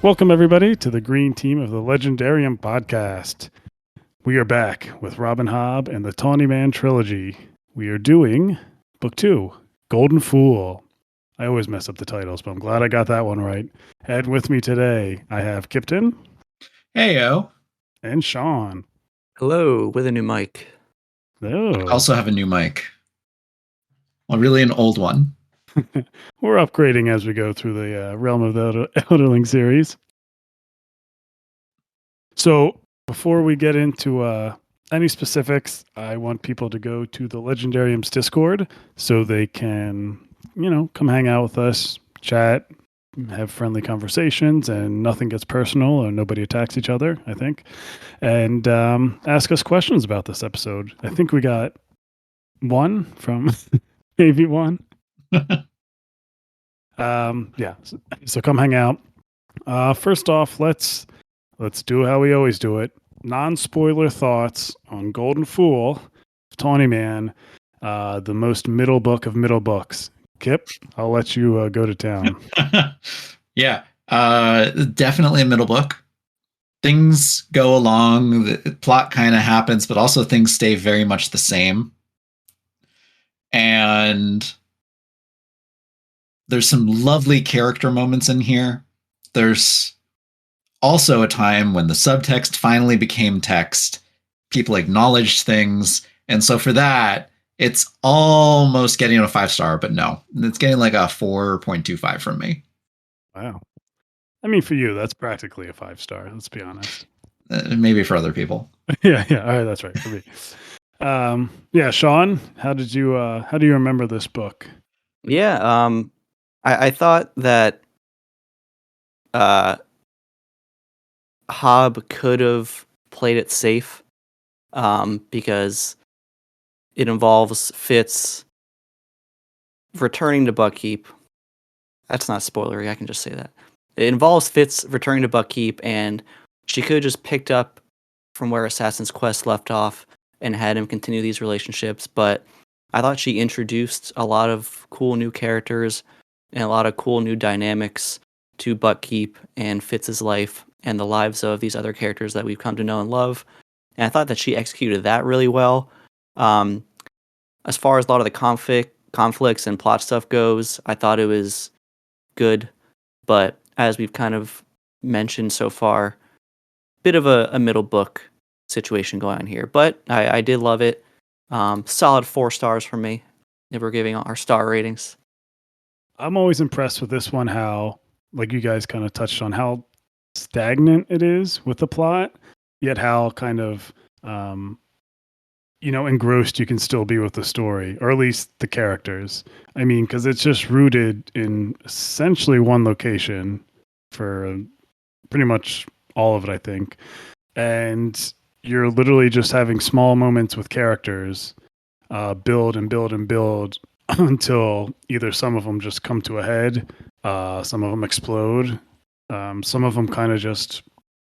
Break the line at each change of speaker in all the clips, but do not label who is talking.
Welcome, everybody, to the Green Team of the Legendarium podcast. We are back with Robin Hobb and the Tawny Man trilogy. We are doing Book 2, Golden Fool. I always mess up the titles, but I'm glad I got that one right. And with me today, I have Kyptan.
Heyo.
And Sean.
Hello, with a new mic.
Oh.
I also have a new mic. Well, really an old one.
We're upgrading as we go through the Realm of the Elderling series. So before we get into any specifics, I want people to go to the Legendarium's Discord so they can, come hang out with us, chat, have friendly conversations, and nothing gets personal or nobody attacks each other, I think. And ask us questions about this episode. I think we got one from maybe one. So come hang out. First off, let's do how we always do it. Non-spoiler thoughts on Golden Fool, Tawny Man, the most middle book of middle books. Kip, I'll let you go to town.
Yeah, definitely a middle book. Things go along, the plot kind of happens, but also things stay very much the same. And there's some lovely character moments in here. There's also a time when the subtext finally became text. People acknowledged things. And so for that, it's almost getting a 5-star, but no, it's getting like a 4.25 from me.
Wow. I mean, for you, that's practically a 5-star. Let's be honest.
Maybe for other people.
Yeah. All right, that's right for me. Sean, how do you remember this book?
Yeah, I thought that Hobb could have played it safe because it involves Fitz returning to Buckkeep. That's not spoilery, I can just say that. It involves Fitz returning to Buckkeep, and she could have just picked up from where Assassin's Quest left off and had him continue these relationships, but I thought she introduced a lot of cool new characters and a lot of cool new dynamics to Buckkeep and Fitz's life and the lives of these other characters that we've come to know and love. And I thought that she executed that really well. As far as a lot of the conflicts and plot stuff goes, I thought it was good. But as we've kind of mentioned so far, bit of a middle book situation going on here. But I did love it. Solid 4 stars from me if we're giving our star ratings.
I'm always impressed with this one, how, like you guys kind of touched on, how stagnant it is with the plot, yet how kind of, engrossed you can still be with the story, or at least the characters. I mean, because it's just rooted in essentially one location for pretty much all of it, I think. And you're literally just having small moments with characters build and build and build until either some of them just come to a head, some of them explode, some of them kind of just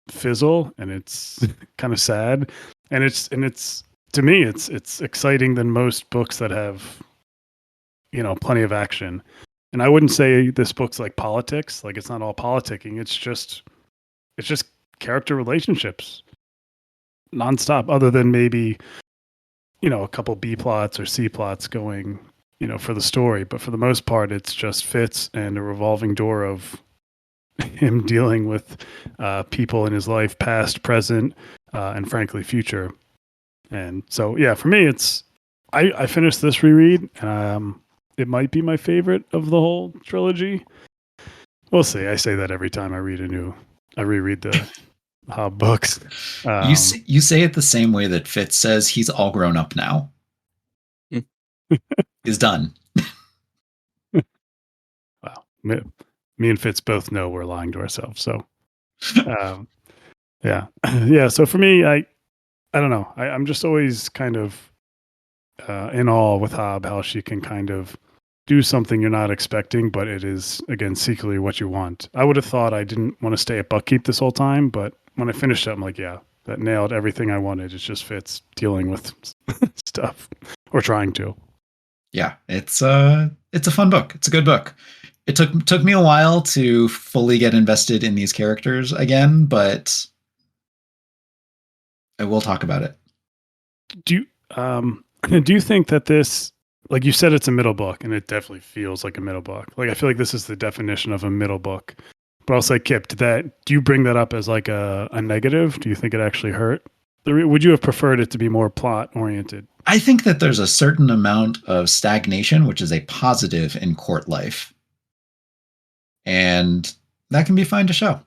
fizzle, and it's kind of sad. And it's to me, it's exciting than most books that have, plenty of action. And I wouldn't say this book's like politics. Like, it's not all politicking. It's just character relationships nonstop, other than maybe, a couple B plots or C plots going, for the story. But for the most part, it's just Fitz and a revolving door of him dealing with people in his life, past, present, and frankly, future. And so, yeah, for me, I finished this reread. It might be my favorite of the whole trilogy. We'll see. I say that every time I reread the Hobb books.
You say it the same way that Fitz says he's all grown up now. He's done.
Wow. Me and Fitz both know we're lying to ourselves. So, yeah. So for me, I don't know. I'm just always kind of in awe with Hobb, how she can kind of do something you're not expecting, but it is, again, secretly what you want. I would have thought I didn't want to stay at Buckkeep this whole time, but when I finished it, I'm like, yeah, that nailed everything I wanted. It just Fitz dealing with stuff, or trying to.
Yeah, it's a fun book. It's a good book. It took me a while to fully get invested in these characters again, but I will talk about it.
Do you think that this, like you said, it's a middle book, and it definitely feels like a middle book. Like I feel like this is the definition of a middle book. But I'll say, Kip, do you bring that up as like a negative? Do you think it actually hurt? Would you have preferred it to be more plot oriented?
I think that there's a certain amount of stagnation, which is a positive in court life. And that can be fine to show.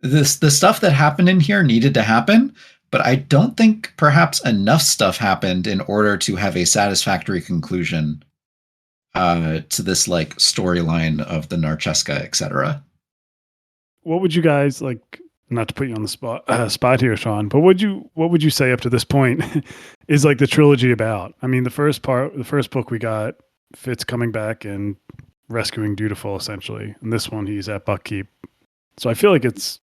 The stuff that happened in here needed to happen, but I don't think perhaps enough stuff happened in order to have a satisfactory conclusion to this like storyline of the Narcheska, etc.
What would you guys like? Not to put you on the spot here, Sean, but what would you say up to this point is like the trilogy about? I mean, the first book we got Fitz coming back and rescuing Dutiful essentially, and this one he's at Buckkeep. So I feel like it's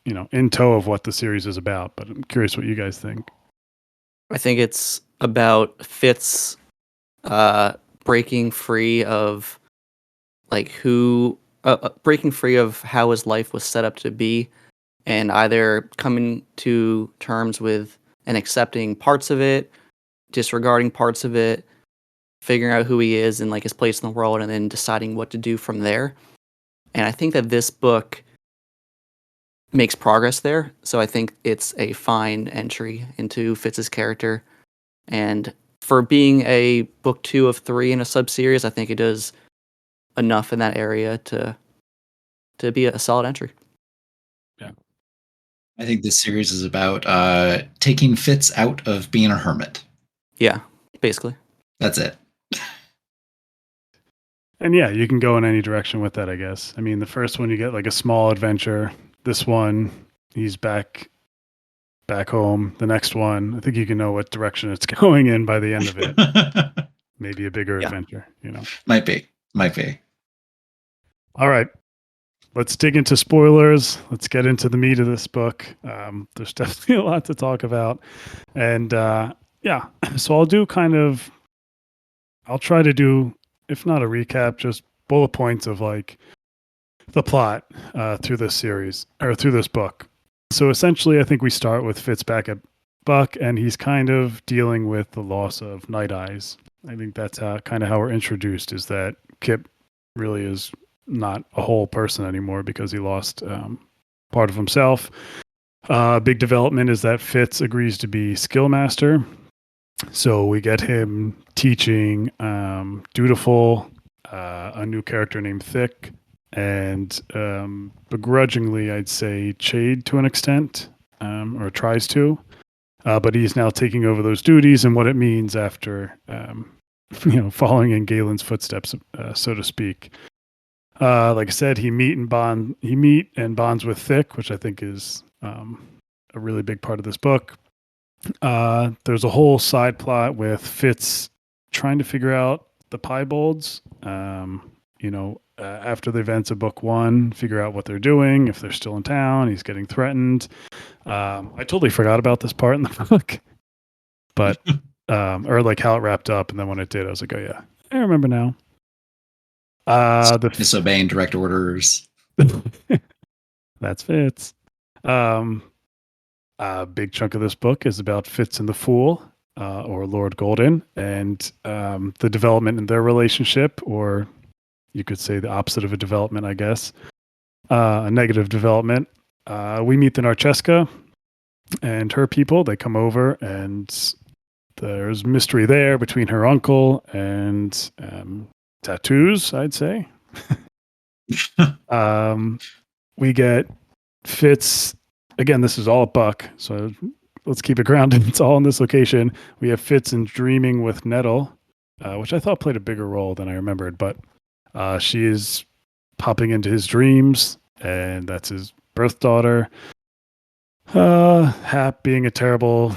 in tow of what the series is about. But I'm curious what you guys think.
I think it's about Fitz breaking free of breaking free of how his life was set up to be, and either coming to terms with and accepting parts of it, disregarding parts of it, figuring out who he is and like his place in the world, and then deciding what to do from there. And I think that this book makes progress there. So I think it's a fine entry into Fitz's character. And for being a book 2 of 3 in a sub-series, I think it does enough in that area to be a solid entry.
Yeah.
I think this series is about taking Fitz out of being a hermit.
Yeah, basically.
That's it.
And yeah, you can go in any direction with that, I guess. I mean, the first one you get like a small adventure. This one, he's back home. The next one, I think you can know what direction it's going in by the end of it. Maybe a bigger adventure,
Might be.
All right. Let's dig into spoilers. Let's get into the meat of this book. There's definitely a lot to talk about. And so I'll try to do, if not a recap, just bullet points of like the plot through this series or through this book. So essentially, I think we start with Fitz back at Buck, and he's kind of dealing with the loss of Night Eyes. I think that's kind of how we're introduced, is that Kip really is not a whole person anymore because he lost part of himself. Big development is that Fitz agrees to be skill master. So we get him teaching Dutiful, a new character named Thick, and begrudgingly, I'd say Chade to an extent, or tries to. But he's now taking over those duties and what it means after, following in Galen's footsteps, so to speak. Like I said, he meet and bonds with Thick, which I think is a really big part of this book. There's a whole side plot with Fitz trying to figure out the Piebolds. After the events of book 1, figure out what they're doing, if they're still in town. He's getting threatened. I totally forgot about this part in the book, but or like how it wrapped up, and then when it did, I was like, oh yeah, I remember now.
Disobeying direct orders.
That's Fitz. A big chunk of this book is about Fitz and the Fool, or Lord Golden, and the development in their relationship, or you could say the opposite of a development, I guess. A negative development. We meet the Narcheska and her people. They come over, and there's mystery there between her uncle and tattoos, I'd say. We get Fitz. Again, this is all a Buck, so let's keep it grounded. It's all in this location. We have Fitz in Dreaming with Nettle, which I thought played a bigger role than I remembered, but she is popping into his dreams, and that's his birth daughter. Hap being a terrible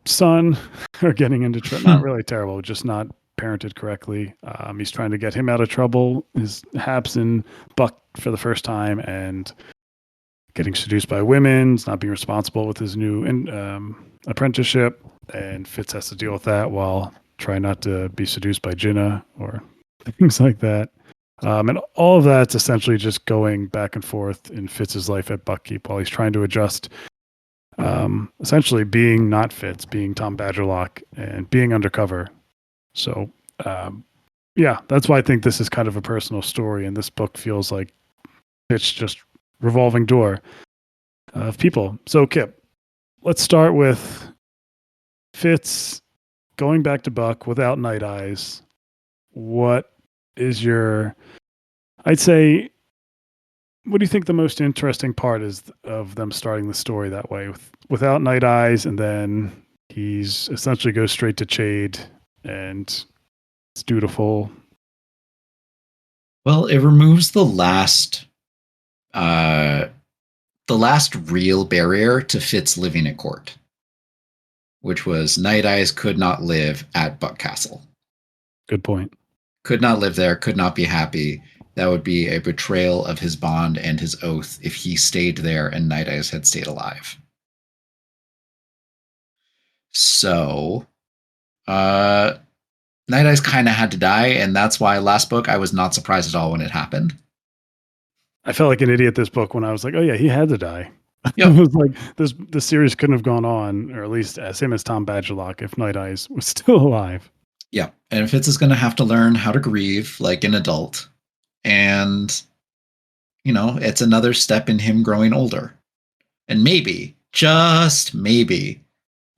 son, or getting into trouble. Not really terrible, just not parented correctly. He's trying to get him out of trouble. Hap's in Buck for the first time, and getting seduced by women, not being responsible with his new apprenticeship, and Fitz has to deal with that while trying not to be seduced by Jinnah or things like that. And all of that's essentially just going back and forth in Fitz's life at Buckkeep while he's trying to adjust, essentially being not Fitz, being Tom Badgerlock, and being undercover. So, yeah, that's why I think this is kind of a personal story, and this book feels like it's just revolving door of people. So, Kip, let's start with Fitz going back to Buck without Night Eyes. What is your, I'd say, what do you think the most interesting part is of them starting the story that way without Night Eyes, and then he's essentially goes straight to Chade and it's dutiful.
Well, it removes the last real barrier to Fitz living at court, which was Night Eyes could not live at Buck Castle.
Good point.
Could not live there, could not be happy. That would be a betrayal of his bond and his oath if he stayed there and Night Eyes had stayed alive. So, Night Eyes kind of had to die, and that's why last book I was not surprised at all when it happened.
I felt like an idiot this book when I was like, oh yeah, he had to die.
Yep.
It was like the series couldn't have gone on, or at least same as Tom Badgerlock, if Night Eyes was still alive.
Yeah, and Fitz is going to have to learn how to grieve like an adult. And, it's another step in him growing older. And maybe, just maybe,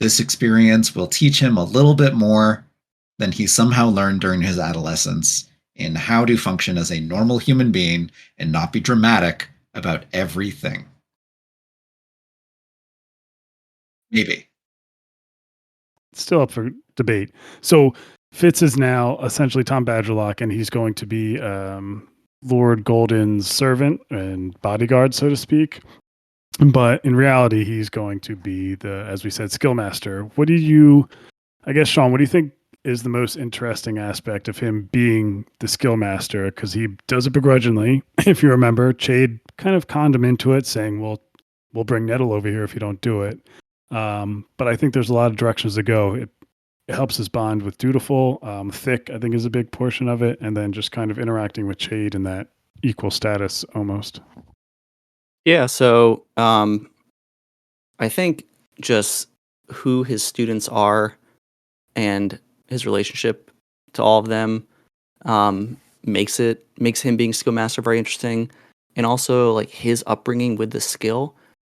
this experience will teach him a little bit more than he somehow learned during his adolescence in how to function as a normal human being and not be dramatic about everything. Maybe.
It's still up for debate. So Fitz is now essentially Tom Badgerlock, and he's going to be Lord Golden's servant and bodyguard, so to speak. But in reality, he's going to be as we said, skill master. What do you, I guess, Sean, what do you think is the most interesting aspect of him being the skill master? Because he does it begrudgingly. If you remember, Chade kind of conned him into it, saying, well, we'll bring Nettle over here if you don't do it. But I think there's a lot of directions to go. It helps his bond with Dutiful. Thick, I think, is a big portion of it. And then just kind of interacting with Chade in that equal status almost.
Yeah, so I think just who his students are and his relationship to all of them makes him being skill master very interesting, and also like his upbringing with the skill.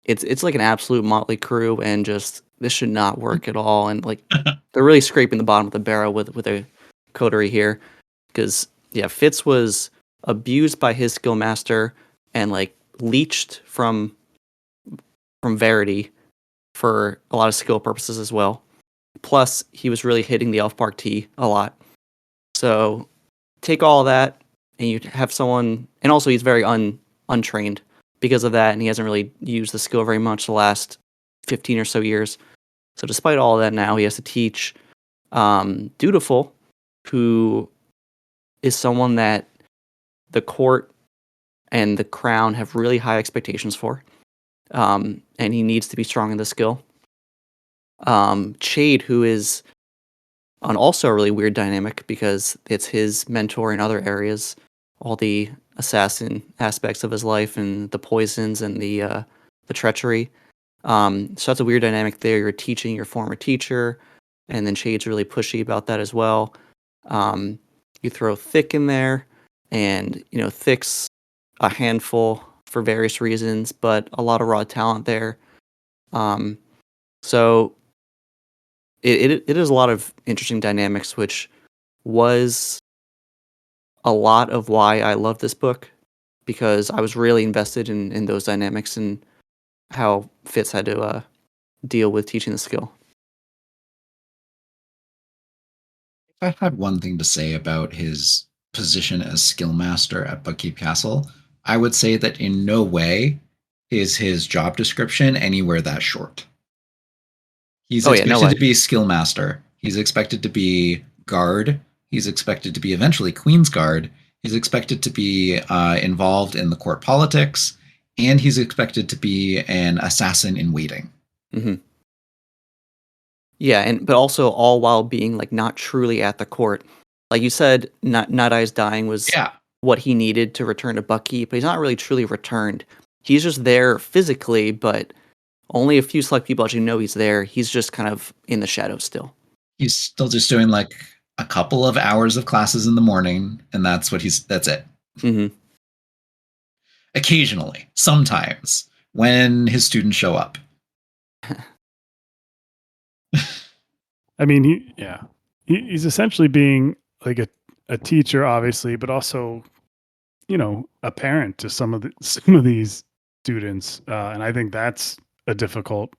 It's like an absolute motley crew, and just this should not work at all. And like they're really scraping the bottom of the barrel with a coterie here, because yeah, Fitz was abused by his skill master and like leached from Verity for a lot of skill purposes as well. Plus, he was really hitting the Elf Park T a lot. So take all that, and you have someone, and also he's very untrained because of that, and he hasn't really used the skill very much the last 15 or so years. So despite all of that, now he has to teach Dutiful, who is someone that the court and the crown have really high expectations for. And he needs to be strong in the skill. Chade, who is also a really weird dynamic because it's his mentor in other areas, all the assassin aspects of his life and the poisons and the treachery. So that's a weird dynamic there. You're teaching your former teacher, and then Chade's really pushy about that as well. You throw Thick in there, and Thick's a handful for various reasons, but a lot of raw talent there. So it is a lot of interesting dynamics, which was a lot of why I love this book, because I was really invested in those dynamics and how Fitz had to deal with teaching the skill.
If I had one thing to say about his position as skill master at Buckkeep Castle, I would say that in no way is his job description anywhere that short. He's expected to be skill master. He's expected to be guard. He's expected to be eventually Queen's Guard. He's expected to be involved in the court politics, and he's expected to be an assassin in waiting.
Mm-hmm. Yeah, but also all while being like not truly at the court. Like you said, Night Eyes dying was what he needed to return to Buckkeep, but he's not really truly returned. He's just there physically, but only a few select people actually know he's there. He's just kind of in the shadows still.
He's still just doing like a couple of hours of classes in the morning, and that's it.
Mm-hmm.
Occasionally, sometimes, when his students show up.
I mean, he's essentially being like a teacher, obviously, but also, a parent to some of these students, and I think that's a difficult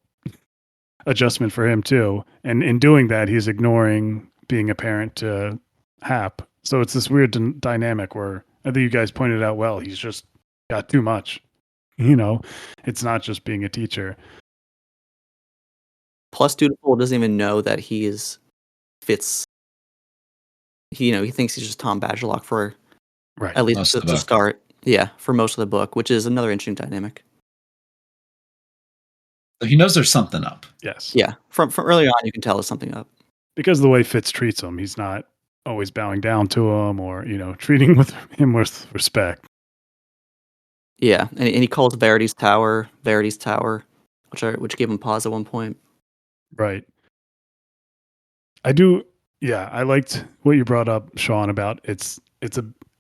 adjustment for him too. And in doing that, he's ignoring being a parent to Hap. So it's this weird dynamic where I think you guys pointed out well. He's just got too much. It's not just being a teacher.
Plus, Dutiful doesn't even know that he is Fitz. He thinks he's just Tom Badgerlock for at least to start. Yeah, for most of the book, which is another interesting dynamic.
So he knows there's something up.
Yes.
Yeah, from early on, you can tell there's something up.
Because of the way Fitz treats him, he's not always bowing down to him or, treating him with respect.
Yeah, and he calls Verity's Tower, which gave him pause at one point.
Right. I do. Yeah, I liked what you brought up, Sean, about it's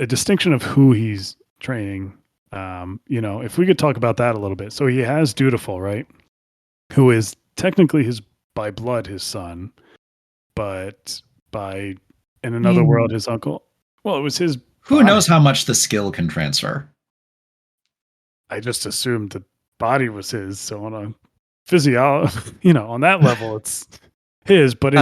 a distinction of who he's training. If we could talk about that a little bit. So he has Dutiful, right? Who is technically by blood his son, but in another world his uncle. Well, it was his.
Who knows how much the skill can transfer?
I just assumed the body was his. So on a physiology, on that level, it's his. But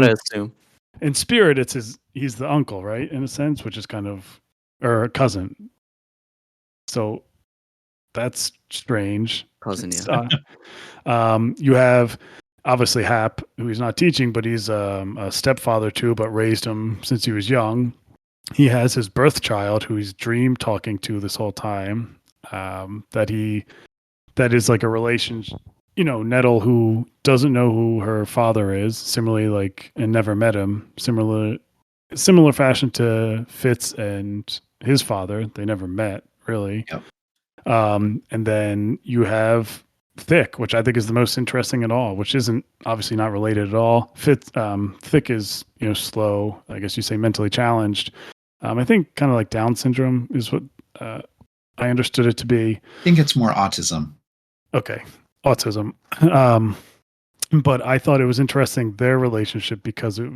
in spirit, he's the uncle, right? In a sense, which is kind of, or a cousin. So that's strange.
Cousin, yeah.
You have obviously Hap, who he's not teaching, but he's a stepfather too, but raised him since he was young. He has his birth child, who he's dream talking to this whole time. That is like a relationship. Nettle, who doesn't know who her father is, similarly, and never met him. Similar fashion to Fitz and his father. They never met, really.
Yep.
And then you have Thick, which I think is the most interesting at all, which isn't obviously not related at all. Thick is, slow, I guess you say mentally challenged. I think kind of like Down syndrome is what I understood it to be.
I think it's more autism.
Okay. Autism. But I thought it was interesting, their relationship, because it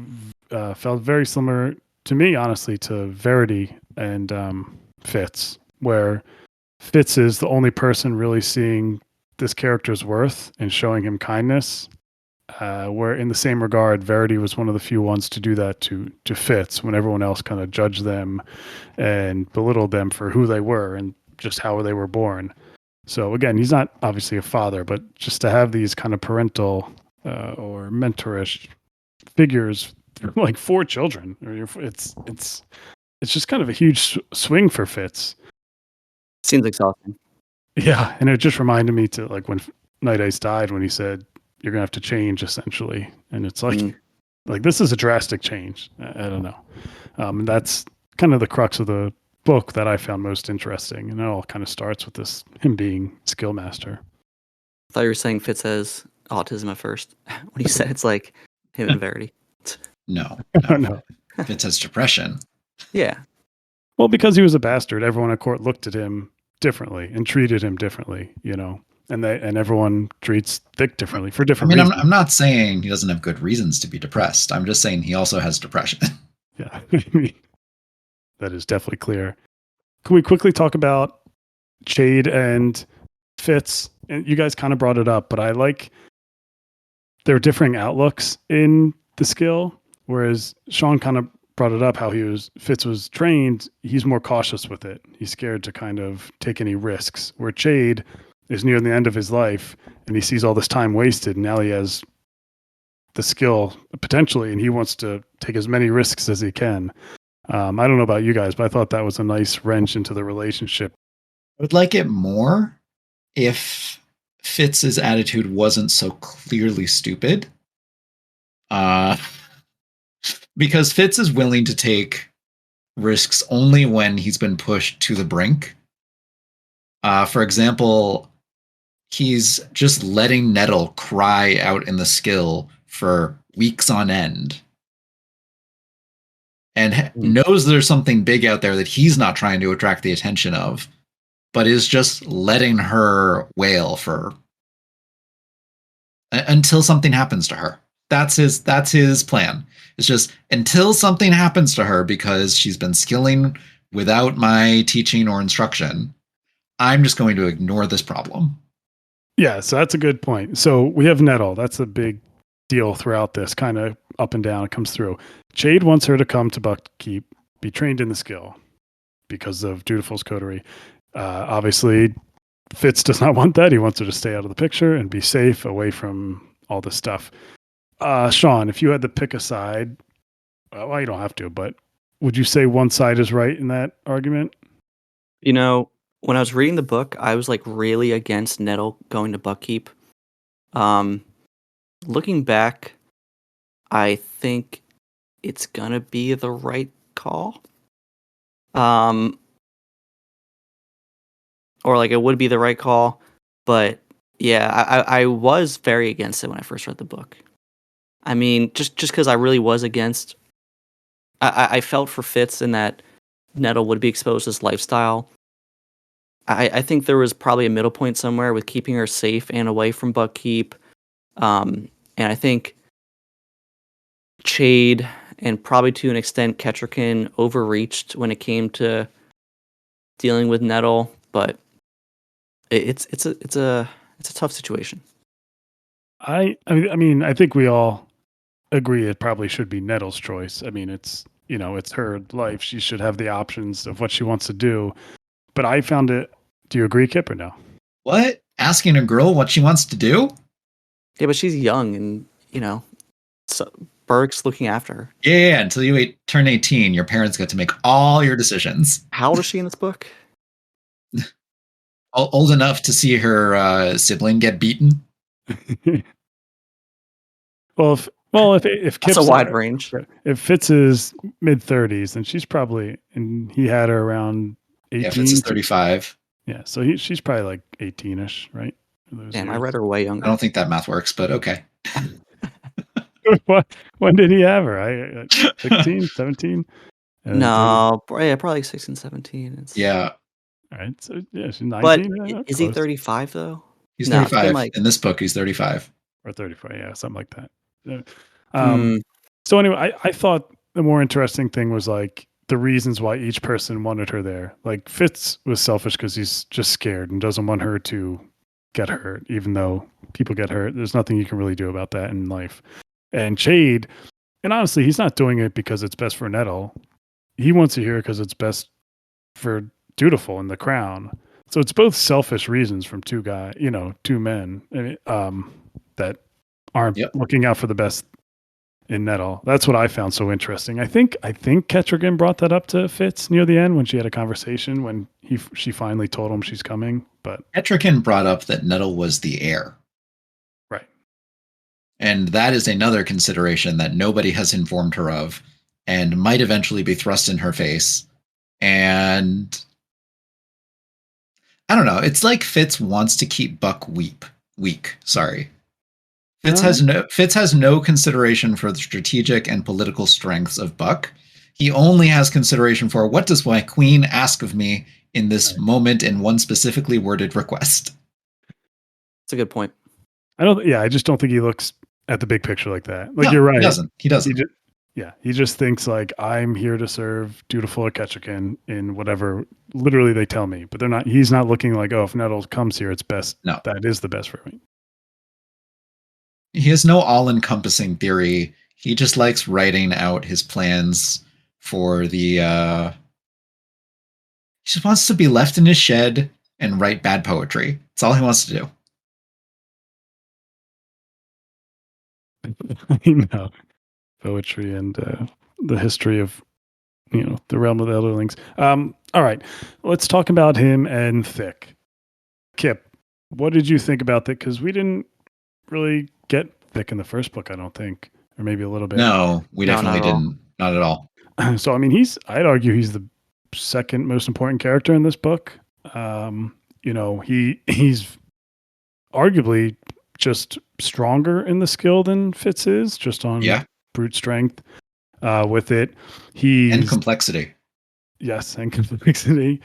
felt very similar to me, honestly, to Verity and Fitz, where Fitz is the only person really seeing this character's worth and showing him kindness, where in the same regard, Verity was one of the few ones to do that to Fitz, when everyone else kind of judged them and belittled them for who they were and just how they were born. So again, he's not obviously a father, but just to have these kind of parental or mentorish figures, like 4 children, it's just kind of a huge swing for Fitz.
Seems exhausting.
Yeah, and it just reminded me to when Night Ice died, when he said you're gonna have to change essentially, and it's like this is a drastic change. I don't know, and that's kind of the crux of the book that I found most interesting, and it all kind of starts with him being skill master.
I thought you were saying Fitz has autism at first when you said it's like him and Verity.
No. Fitz has depression.
Yeah.
Well, because he was a bastard, everyone at court looked at him differently and treated him differently, and everyone treats Thick differently for different reasons.
I'm not saying he doesn't have good reasons to be depressed. I'm just saying he also has depression.
Yeah. That is definitely clear. Can we quickly talk about Chade and Fitz? And you guys kind of brought it up, but I like their differing outlooks in the skill. Whereas Sean kind of brought it up, how Fitz was trained, he's more cautious with it. He's scared to kind of take any risks. Where Chade is near the end of his life and he sees all this time wasted, and now he has the skill potentially, and he wants to take as many risks as he can. I don't know about you guys, but I thought that was a nice wrench into the relationship.
I would like it more if Fitz's attitude wasn't so clearly stupid. Because Fitz is willing to take risks only when he's been pushed to the brink. For example, he's just letting Nettle cry out in the skill for weeks on end. And knows there's something big out there that he's not trying to attract the attention of, but is just letting her wail for until something happens to her. That's his plan. It's just until something happens to her because she's been skilling without my teaching or instruction, I'm just going to ignore this problem.
Yeah, so that's a good point. So we have Nettle. That's a big deal throughout this, kind of up and down. It comes through. Jade wants her to come to Buckkeep, be trained in the skill because of Dutiful's coterie. Obviously, Fitz does not want that. He wants her to stay out of the picture and be safe away from all this stuff. Sean, if you had to pick a side, well, you don't have to, but would you say one side is right in that argument?
You know, when I was reading the book, I was like really against Nettle going to Buckkeep. Looking back, I think it's gonna be the right call. Or like it would be the right call, but yeah, I was very against it when I first read the book. I mean, just because I really was against, I felt for Fitz in that Nettle would be exposed to this lifestyle. I think there was probably a middle point somewhere with keeping her safe and away from Buckkeep. And I think Chade and probably to an extent Kettrican overreached when it came to dealing with Nettle, but it's a tough situation.
I mean, I think we all agree it probably should be Nettle's choice. I mean, it's her life. She should have the options of what she wants to do. But I found it. Do you agree, Kip, or no?
What? Asking a girl what she wants to do?
Yeah, but she's young, and so Berg's looking after her.
Yeah, until you turn 18, your parents get to make all your decisions.
How old is she in this book?
Old enough to see her sibling get beaten.
Well, if Kip's
That's a wide range.
If Fitz is mid-30s, then she's probably, and he had her around 18.
Yeah, Fitz is 35.
Yeah, so she's probably like 18ish, right?
Damn, I read her way younger.
I don't think that math works, but okay.
When did he have her? 16, 17?
No, yeah, probably 16, 17.
Yeah.
All right, so yeah, she's 19.
But is he 35 though?
He's 35. In this book, he's 35.
Or 35, yeah, something like that. So anyway, I thought the more interesting thing was like the reasons why each person wanted her there. Like Fitz was selfish because he's just scared and doesn't want her to get hurt, even though people get hurt. There's nothing you can really do about that in life. And Chade, and honestly, he's not doing it because it's best for Nettle. He wants to hear it because it's best for Dutiful and the crown. So it's both selfish reasons from two men that aren't looking out for the best in Nettle. That's what I found so interesting. I think Kettrigan brought that up to Fitz near the end when she had a conversation when she finally told him she's coming. But
Kettrigan brought up that Nettle was the heir.
Right.
And that is another consideration that nobody has informed her of and might eventually be thrust in her face. And I don't know. It's like Fitz wants to keep Buck weak. Fitz has no consideration for the strategic and political strengths of Buck. He only has consideration for what does my queen ask of me in this moment in one specifically worded request.
That's a good point.
I just don't think he looks at the big picture like that. Like, no, you're right.
He doesn't.
He just thinks like, I'm here to serve Dutiful or Kettrican in whatever literally they tell me, but he's not looking like, oh, if Nettle comes here, it's best. No, that is the best for me.
He has no all-encompassing theory. He just likes writing out his plans for the, he just wants to be left in his shed and write bad poetry. That's all he wants to do.
I know. Poetry and the history of the realm of the Elderlings. All right, let's talk about him and Thick. Kip, what did you think about that? Because we didn't really get Thick in the first book, I don't think, or maybe a little bit.
No, we definitely didn't. Not at all.
So I mean, I'd argue he's the second most important character in this book. He's arguably just stronger in the skill than Fitz is, just on brute strength. With it,
And
he's
complexity.
yes, and complexity.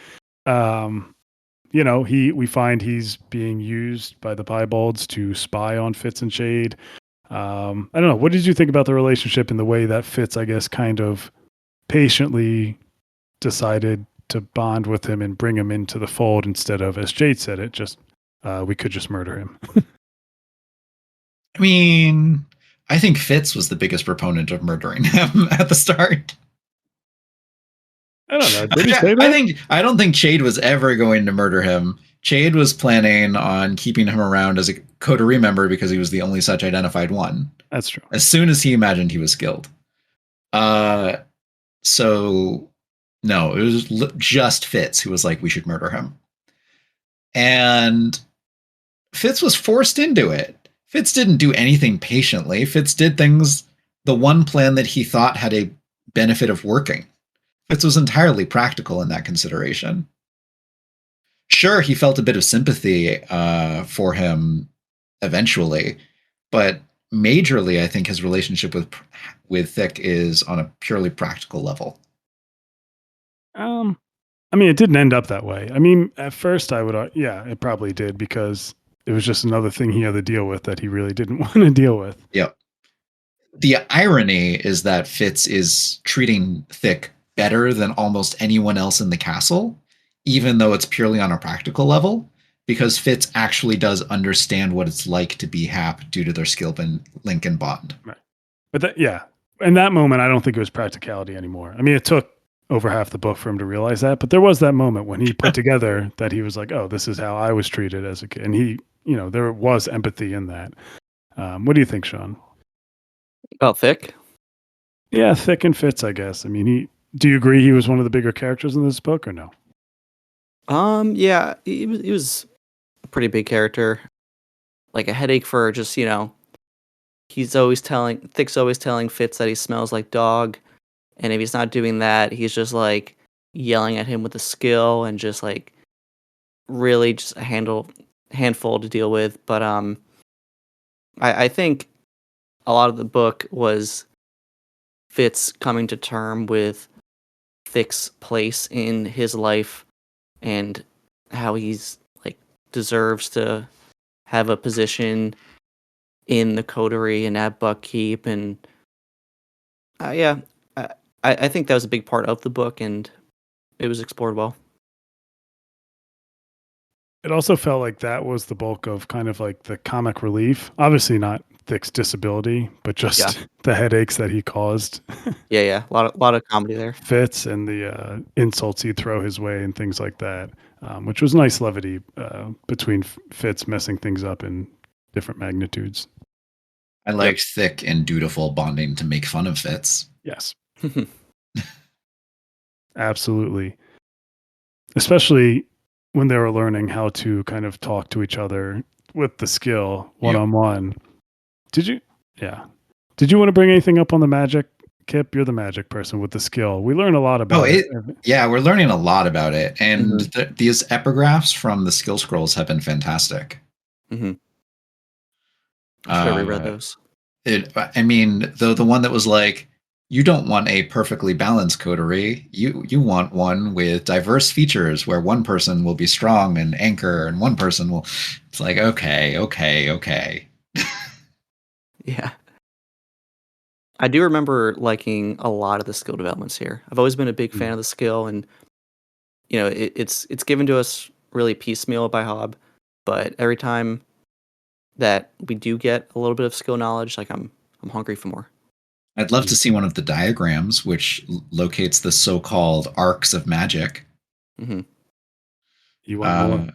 We find he's being used by the Piebalds to spy on Fitz and Shade. I don't know. What did you think about the relationship and the way that Fitz, I guess, kind of patiently decided to bond with him and bring him into the fold instead of, as Jade said it, just we could just murder him.
I mean, I think Fitz was the biggest proponent of murdering him at the start.
I don't know. Did he say that?
I don't think Chade was ever going to murder him. Chade was planning on keeping him around as a coterie member because he was the only such identified one.
That's true.
As soon as he imagined he was skilled. So no, it was just Fitz who was like, we should murder him. And Fitz was forced into it. Fitz didn't do anything patiently. Fitz did things, the one plan that he thought had a benefit of working. Fitz was entirely practical in that consideration. Sure, he felt a bit of sympathy for him eventually, but majorly, I think his relationship with Thick is on a purely practical level.
I mean, it didn't end up that way. I mean, at first I would, it probably did because it was just another thing he had to deal with that he really didn't want to deal with.
Yep. The irony is that Fitz is treating Thick better than almost anyone else in the castle, even though it's purely on a practical level, because Fitz actually does understand what it's like to be Hap due to their skill link and bond.
Right. But in that moment, I don't think it was practicality anymore. I mean, it took over half the book for him to realize that, but there was that moment when he put together that he was like, oh, this is how I was treated as a kid. And he, there was empathy in that. What do you think, Sean?
About Thick?
Yeah, Thick and Fitz, I guess. I mean, do you agree he was one of the bigger characters in this book or no?
Yeah, he was a pretty big character. Like a headache for just, Thick's always telling Fitz that he smells like dog. And if he's not doing that, he's just like yelling at him with a skill and just like really just a handful to deal with. But I think a lot of the book was Fitz coming to term with Thick's place in his life and how he's like deserves to have a position in the coterie and at Buckkeep. And I think that was a big part of the book, and it was explored well.
It also felt like that was the bulk of kind of like the comic relief. Obviously not Thick's disability, but just the headaches that he caused.
Yeah. A lot of comedy there.
Fitz and the insults he'd throw his way and things like that, which was nice levity between Fitz messing things up in different magnitudes.
I liked Thick and Dutiful bonding to make fun of Fitz.
Yes. Absolutely. Especially when they were learning how to kind of talk to each other with the skill one-on-one. Did you want to bring anything up on the magic, Kip? You're the magic person with the skill. We learn a lot about it.
Yeah, we're learning a lot about it. And these epigraphs from the skill scrolls have been fantastic.
Mm-hmm. I should have reread those.
The one that was like, you don't want a perfectly balanced coterie. You want one with diverse features where one person will be strong and anchor and one person will... It's like, okay.
Yeah. I do remember liking a lot of the skill developments here. I've always been a big fan of the skill, and it's given to us really piecemeal by Hobb, but every time that we do get a little bit of skill knowledge, like I'm hungry for more.
I'd love to see one of the diagrams which locates the so-called arcs of magic.
Mm-hmm.
You want more?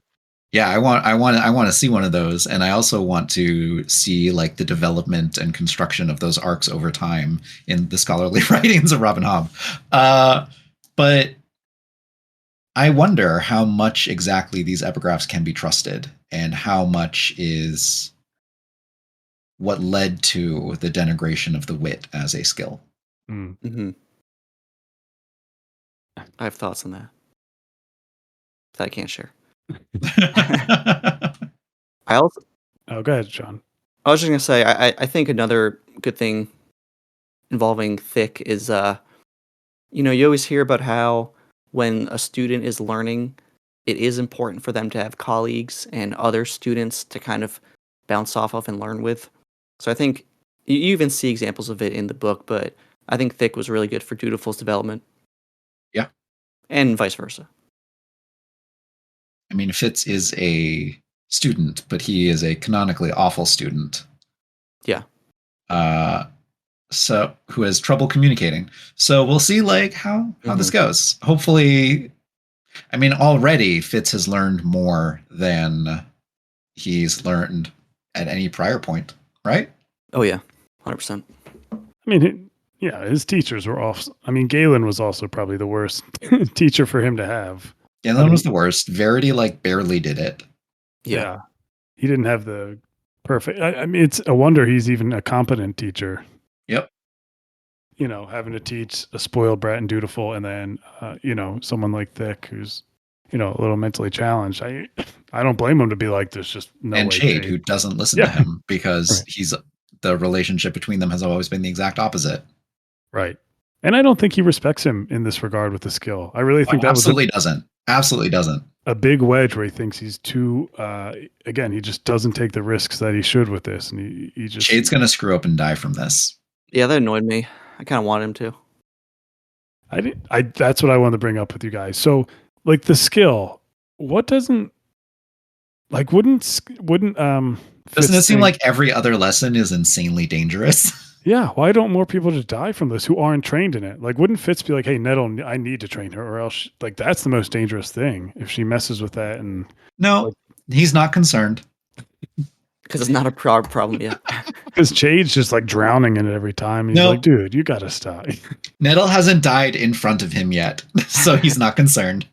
Yeah, I want to see one of those, and I also want to see like the development and construction of those arcs over time in the scholarly writings of Robin Hobb. But I wonder how much exactly these epigraphs can be trusted, and how much is what led to the denigration of the wit as a skill.
Mm-hmm. I have thoughts on that I can't share. I also
Oh, go ahead, John.
I was just gonna say I think another good thing involving thick is you always hear about how when a student is learning, it is important for them to have colleagues and other students to kind of bounce off of and learn with. So I think you even see examples of it in the book, but I think thick was really good for Dutiful's development.
Yeah.
And vice versa.
I mean, Fitz is a student, but he is a canonically awful student.
Yeah.
So who has trouble communicating. So we'll see how this goes. Hopefully, I mean, already Fitz has learned more than he's learned at any prior point, right?
Oh yeah, 100%.
I mean, his teachers were off. I mean, Galen was also probably the worst teacher for him to have.
Galen was the worst. Verity barely did it.
Yeah.
He didn't have the perfect. I mean, it's a wonder he's even a competent teacher.
Yep.
Having to teach a spoiled brat and dutiful, and then someone like Thick who's a little mentally challenged. I don't blame him to be like, there's just no
and
way.
Jade, who doesn't listen to him because the relationship between them has always been the exact opposite.
Right. And I don't think he respects him in this regard with the skill. I really think that
absolutely doesn't. Absolutely doesn't.
A big wedge where he thinks he's too. Again, he just doesn't take the risks that he should with this, and he just.
Jade's gonna screw up and die from this.
Yeah, that annoyed me. I kind of want him to.
That's what I wanted to bring up with you guys. So, the skill, what doesn't wouldn't
doesn't it seem like every other lesson is insanely dangerous?
Yeah, why don't more people just die from this who aren't trained in it? Wouldn't Fitz be like, hey, Nettle, I need to train her, or else that's the most dangerous thing if she messes with that? And
no, he's not concerned
because it's not a problem yet.
Because Jade's just drowning in it every time. He's like, dude, you gotta stop.
Nettle hasn't died in front of him yet, so he's not concerned.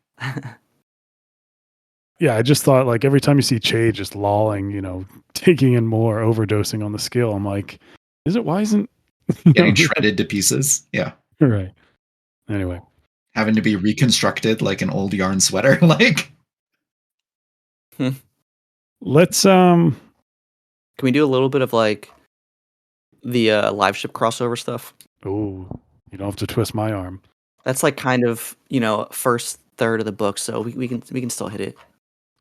Yeah, I just thought every time you see Jade just lolling, taking in more, overdosing on the skill, I'm like, why isn't
getting shredded to pieces? Yeah.
Right. Anyway.
Having to be reconstructed like an old yarn sweater.
Let's
Can we do a little bit of the live ship crossover stuff?
Oh, you don't have to twist my arm.
That's kind of, first third of the book, so we can still hit it.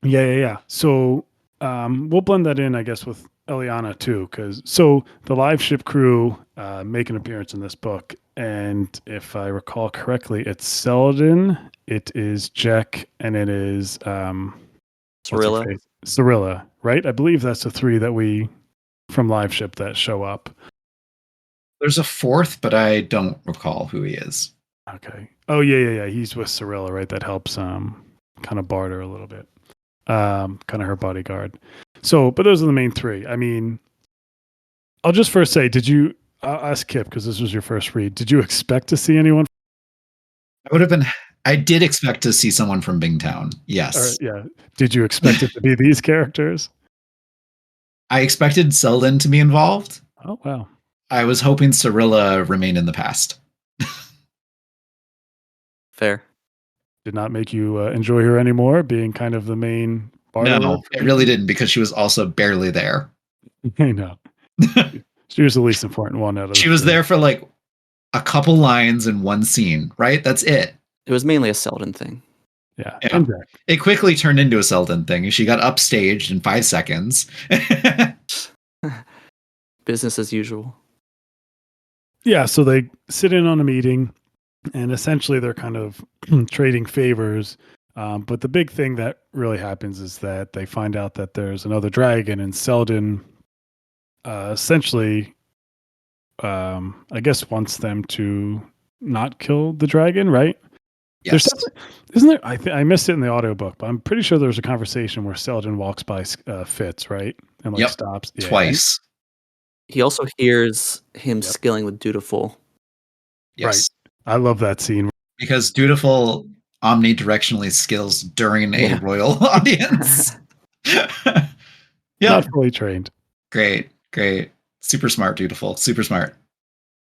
Yeah. So we'll blend that in, I guess, with Eliana too, because the live ship crew make an appearance in this book, and if I recall correctly, it's Selden, it is Jack, and it is Cirilla, right? I believe that's the three that we from live ship that show up.
There's a fourth, but I don't recall who he is.
Okay. Oh yeah. He's with Cirilla, right? That helps kind of barter a little bit. Kind of her bodyguard. So, but those are the main three. I mean, I'll just first say, I'll ask Kip because this was your first read. Did you expect to see anyone?
I did expect to see someone from Bingtown. Yes.
Yeah. Did you expect it to be these characters?
I expected Selden to be involved.
Oh, wow.
I was hoping Cirilla remained in the past.
Fair.
Did not make you enjoy her anymore, being kind of the main barter?
No, it really didn't, because she was also barely there.
I know. She was the least important one out of
She was there for a couple lines in one scene, right? That's it.
It was mainly a Selden thing.
Yeah.
It quickly turned into a Selden thing. She got upstaged in 5 seconds.
Business as usual.
Yeah, so they sit in on a meeting, and essentially they're kind of trading favors. But the big thing that really happens is that they find out that there's another dragon, and Selden essentially, I guess, wants them to not kill the dragon, right?
Yes.
Isn't there? I missed it in the audiobook, but I'm pretty sure there's a conversation where Selden walks by Fitz, right? And stops. Yeah.
Twice.
He also hears him skilling with Dutiful.
Yes.
Right. I love that scene.
Because Dutiful omnidirectionally skills during a royal audience.
Not fully trained.
Great. Super smart, Dutiful. Super smart.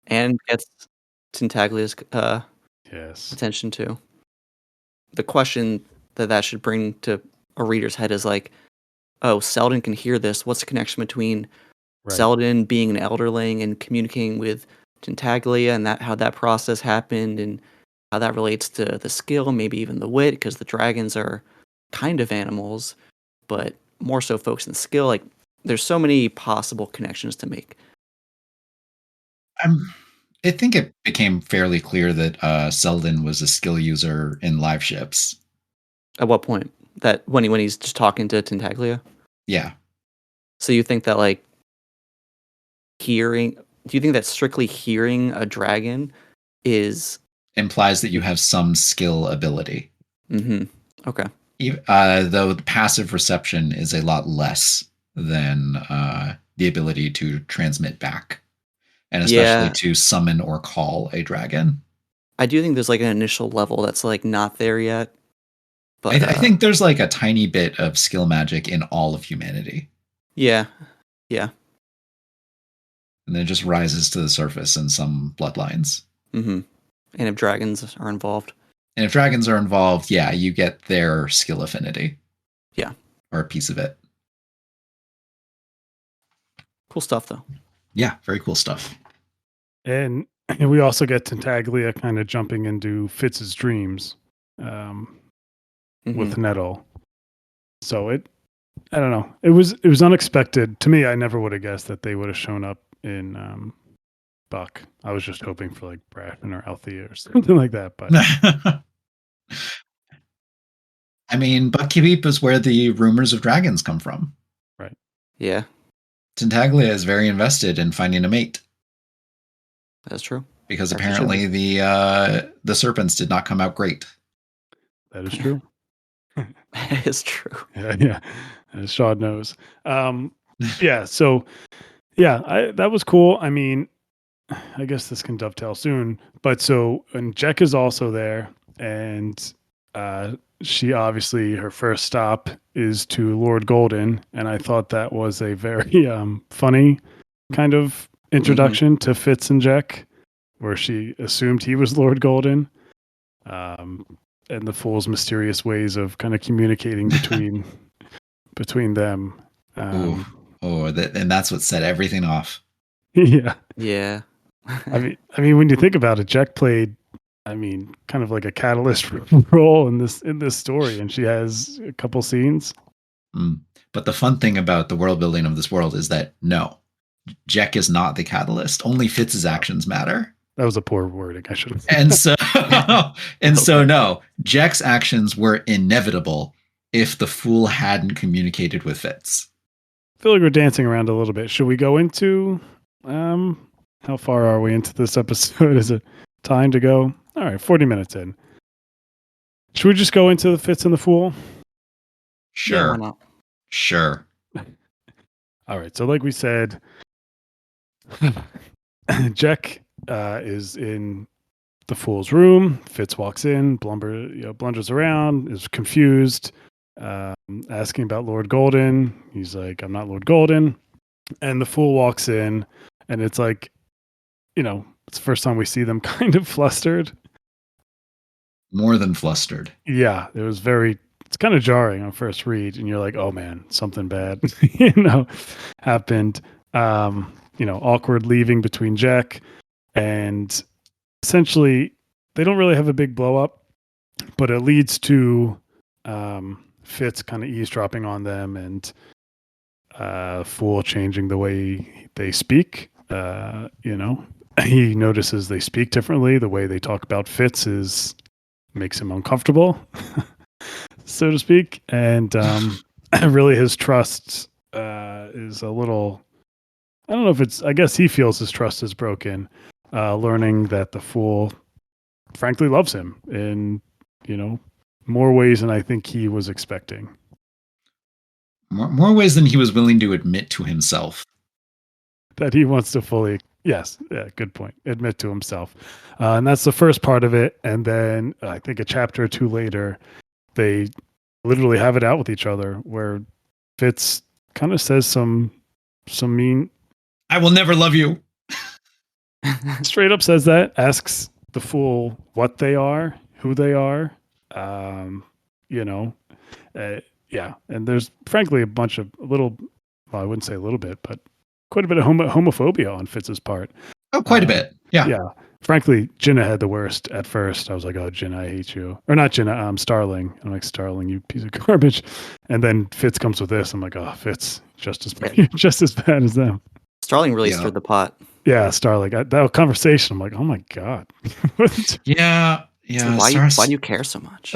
And gets Tintaglia's
yes.
attention too. the question that should bring to a reader's head is like, oh, Selden can hear this. What's the connection between Selden being an elderling and communicating with Tintaglia, and how that process happened, and how that relates to the skill, maybe even the wit, because the dragons are kind of animals, but more so focused on skill. Like, there's so many possible connections to make.
I think it became fairly clear that Selden was a skill user in live ships.
At what point? That when he's just talking to Tintaglia?
Yeah.
So you think that, like, do you think that strictly hearing a dragon
implies that you have some skill ability?
Mm-hmm. Okay.
Though the passive reception is a lot less than the ability to transmit back, and especially to summon or call a dragon.
I do think there's like an initial level that's like not there yet. But
I think there's like a tiny bit of skill magic in all of humanity.
Yeah.
And then it just rises to the surface in some bloodlines.
Mm-hmm. And if dragons are involved.
And if dragons are involved, yeah, you get their skill affinity.
Yeah.
Or a piece of it.
Cool stuff, though.
Yeah, very cool stuff.
And we also get Tintaglia kind of jumping into Fitz's dreams with Nettle. So I don't know. It was unexpected to me. I never would have guessed that they would have shown up in Buck. I was just hoping for like Bracken or Althea or something like that. But
I mean, Buckkeep is where the rumors of dragons come from.
Right.
Yeah.
Tintaglia is very invested in finding a mate.
That's true.
Because apparently the serpents did not come out great.
That is true.
That is true.
Yeah. As Shaw knows. Yeah. So, yeah, that was cool. I mean, I guess this can dovetail soon. But and Jack is also there, and she obviously, her first stop is to Lord Golden, and I thought that was a very funny kind of introduction to Fitz and Jack, where she assumed he was Lord Golden, and the fool's mysterious ways of kind of communicating between them.
And that's what set everything off.
Yeah.
I mean, when you think about it, Jack played, kind of like a catalyst role in this story, and she has a couple scenes.
But the fun thing about the world building of this world is that no, Jack is not the catalyst. Only Fitz's actions matter.
That was a poor wording. I should have.
So no, Jack's actions were inevitable if the fool hadn't communicated with Fitz.
I feel like we're dancing around a little bit. Should we go into how far are we into this episode? Is it time to go? All right, 40 minutes in. Should we just go into the Fitz and the Fool?
Sure.
Yeah, why not?
Sure.
All right, so like we said, Jack is in the Fool's room. Fitz walks in, blunders around, is confused, asking about Lord Golden. He's like, I'm not Lord Golden. And the Fool walks in, and it's like, it's the first time we see them kind of flustered.
More than flustered.
Yeah, it's kind of jarring on first read, and you're like, oh man, something bad, happened. Awkward leaving between Jack, and essentially they don't really have a big blow up, but it leads to Fitz kind of eavesdropping on them, and Fool changing the way they speak. He notices they speak differently. The way they talk about Fitz makes him uncomfortable, so to speak. And really his trust is a little, I don't know if I guess he feels his trust is broken, learning that the Fool frankly loves him in, more ways than I think he was expecting.
More ways than he was willing to admit to himself.
That he wants to fully, yes, yeah, good point, admit to himself. And that's the first part of it. And then I think a chapter or two later, they literally have it out with each other, where Fitz kind of says some mean,
I will never love you.
Straight up says that, asks the Fool what they are, who they are, You know, yeah. And there's frankly well, I wouldn't say a little bit, but quite a bit of homophobia on Fitz's part.
Oh, quite a bit. Yeah.
Yeah. Frankly, Jinna had the worst at first. I was like, oh, Jinna, I hate you. Or not Jinna, Starling. I'm like, Starling, you piece of garbage. And then Fitz comes with this. I'm like, oh, Fitz, just as bad as them.
Starling really stirred the pot.
Yeah, Starling. That conversation, I'm like, oh my God.
Yeah.
Why do you care so much?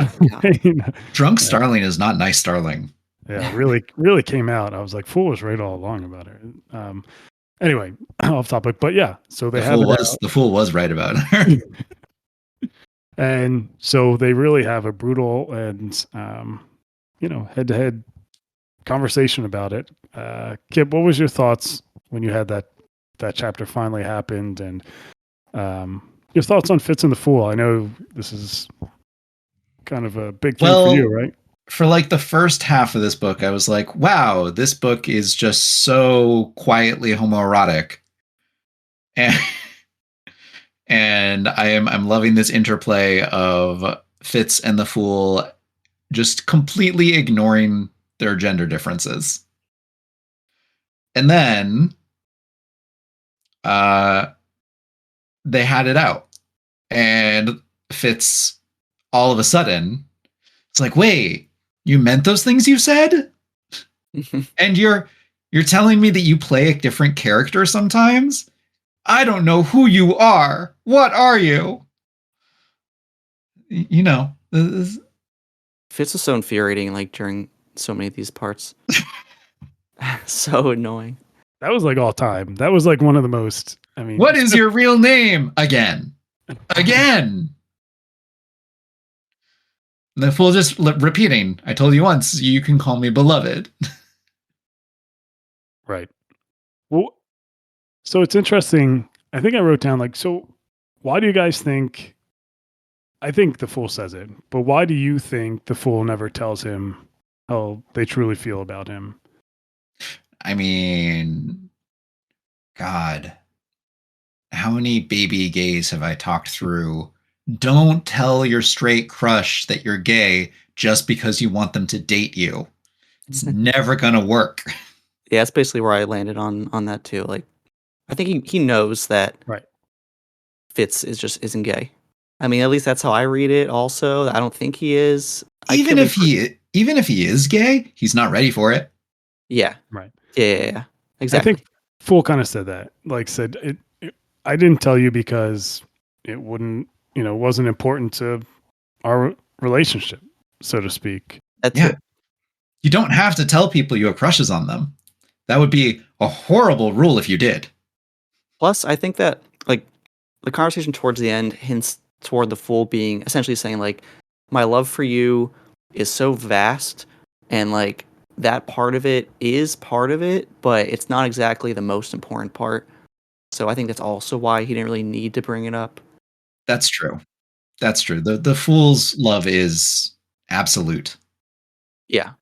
Drunk Starling is not nice Starling.
Yeah, really came out. I was like, Fool was right all along about her. Anyway, off topic, but yeah, so
the fool was right about her.
And so they really have a brutal and head-to-head conversation about it. Kip, what was your thoughts when you had that chapter finally happened, and your thoughts on Fitz and the Fool? I know this is kind of a big thing for you, right?
For like the first half of this book, I was like, wow, this book is just so quietly homoerotic. And I'm loving this interplay of Fitz and the Fool just completely ignoring their gender differences. And then they had it out. And Fitz, all of a sudden, it's like, wait, you meant those things you said? And you're telling me that you play a different character sometimes? I don't know who you are. What are you? You know.
Fitz is so infuriating, like, during so many of these parts. So annoying.
That was like all time. That was like one of the most,
what is your real name? Again. And the Fool just repeating, I told you once, you can call me beloved.
Right. Well, so it's interesting. I think I wrote down, like, so why do you guys think, I think the Fool says it, but why do you think the Fool never tells him how they truly feel about him?
I mean, God, how many baby gays have I talked through? Don't tell your straight crush that you're gay just because you want them to date you. It's never gonna work.
Yeah, that's basically where I landed on that too. Like, I think he knows that Fitz isn't gay. I mean, at least that's how I read it. Also, I don't think he is.
Even if he is gay, he's not ready for it.
Yeah.
Right.
Yeah. Exactly.
I think Fool kind of said that. Like, said I didn't tell you because it wasn't important to our relationship, so to speak.
That's it.
You don't have to tell people you have crushes on them. That would be a horrible rule if you did.
Plus, I think that, like, the conversation towards the end hints toward the Fool being essentially saying, like, my love for you is so vast, and, like, that part of it is part of it, but it's not exactly the most important part. So I think that's also why he didn't really need to bring it up.
That's true. The Fool's love is absolute.
Yeah.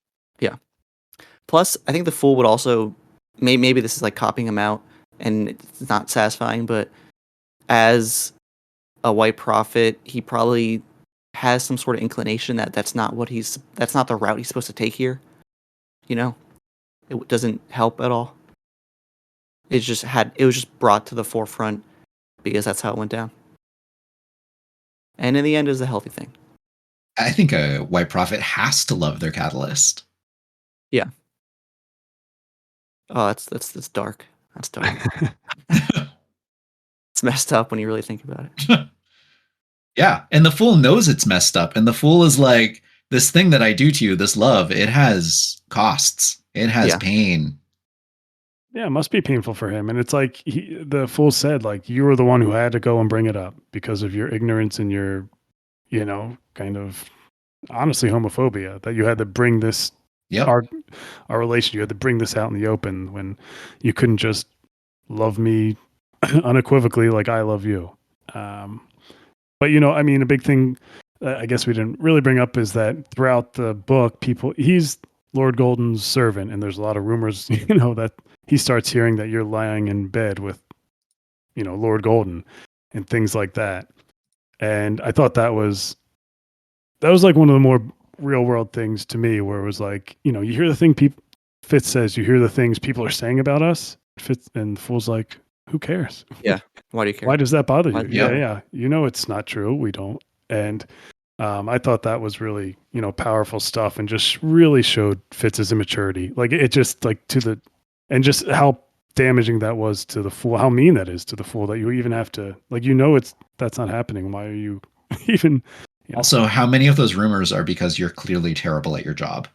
Plus, I think the Fool would also, maybe this is like copying him out and it's not satisfying, but as a white prophet, he probably has some sort of inclination that's not the route he's supposed to take here. You know, it doesn't help at all. It was just brought to the forefront because that's how it went down. And in the end, it was a healthy thing.
I think a white prophet has to love their catalyst.
Yeah. Oh, that's dark. That's dark. It's messed up when you really think about it.
Yeah, and the Fool knows it's messed up, and the Fool is like, this thing that I do to you, this love, it has costs. It has pain.
Yeah, it must be painful for him. And it's like the Fool said, like, you were the one who had to go and bring it up because of your ignorance and your, kind of honestly homophobia, that you had to bring this, our relation, you had to bring this out in the open when you couldn't just love me unequivocally like I love you. But, a big thing I guess we didn't really bring up is that throughout the book, he's Lord Golden's servant, and there's a lot of rumors, that he starts hearing that you're lying in bed with, Lord Golden and things like that. And I thought that was that was like one of the more real world things to me, where it was like, you hear the thing Fitz says, you hear the things people are saying about us. Fitz and the Fool's like, who cares?
Yeah. Why do you care?
Why does that bother you?
Why-
Yeah. It's not true. We don't. And I thought that was really, powerful stuff, and just really showed Fitz's immaturity. Like it just like and just how damaging that was to the Fool, how mean that is to the Fool, that you even have to, like, that's not happening. Why are you even?
Also, how many of those rumors are because you're clearly terrible at your job?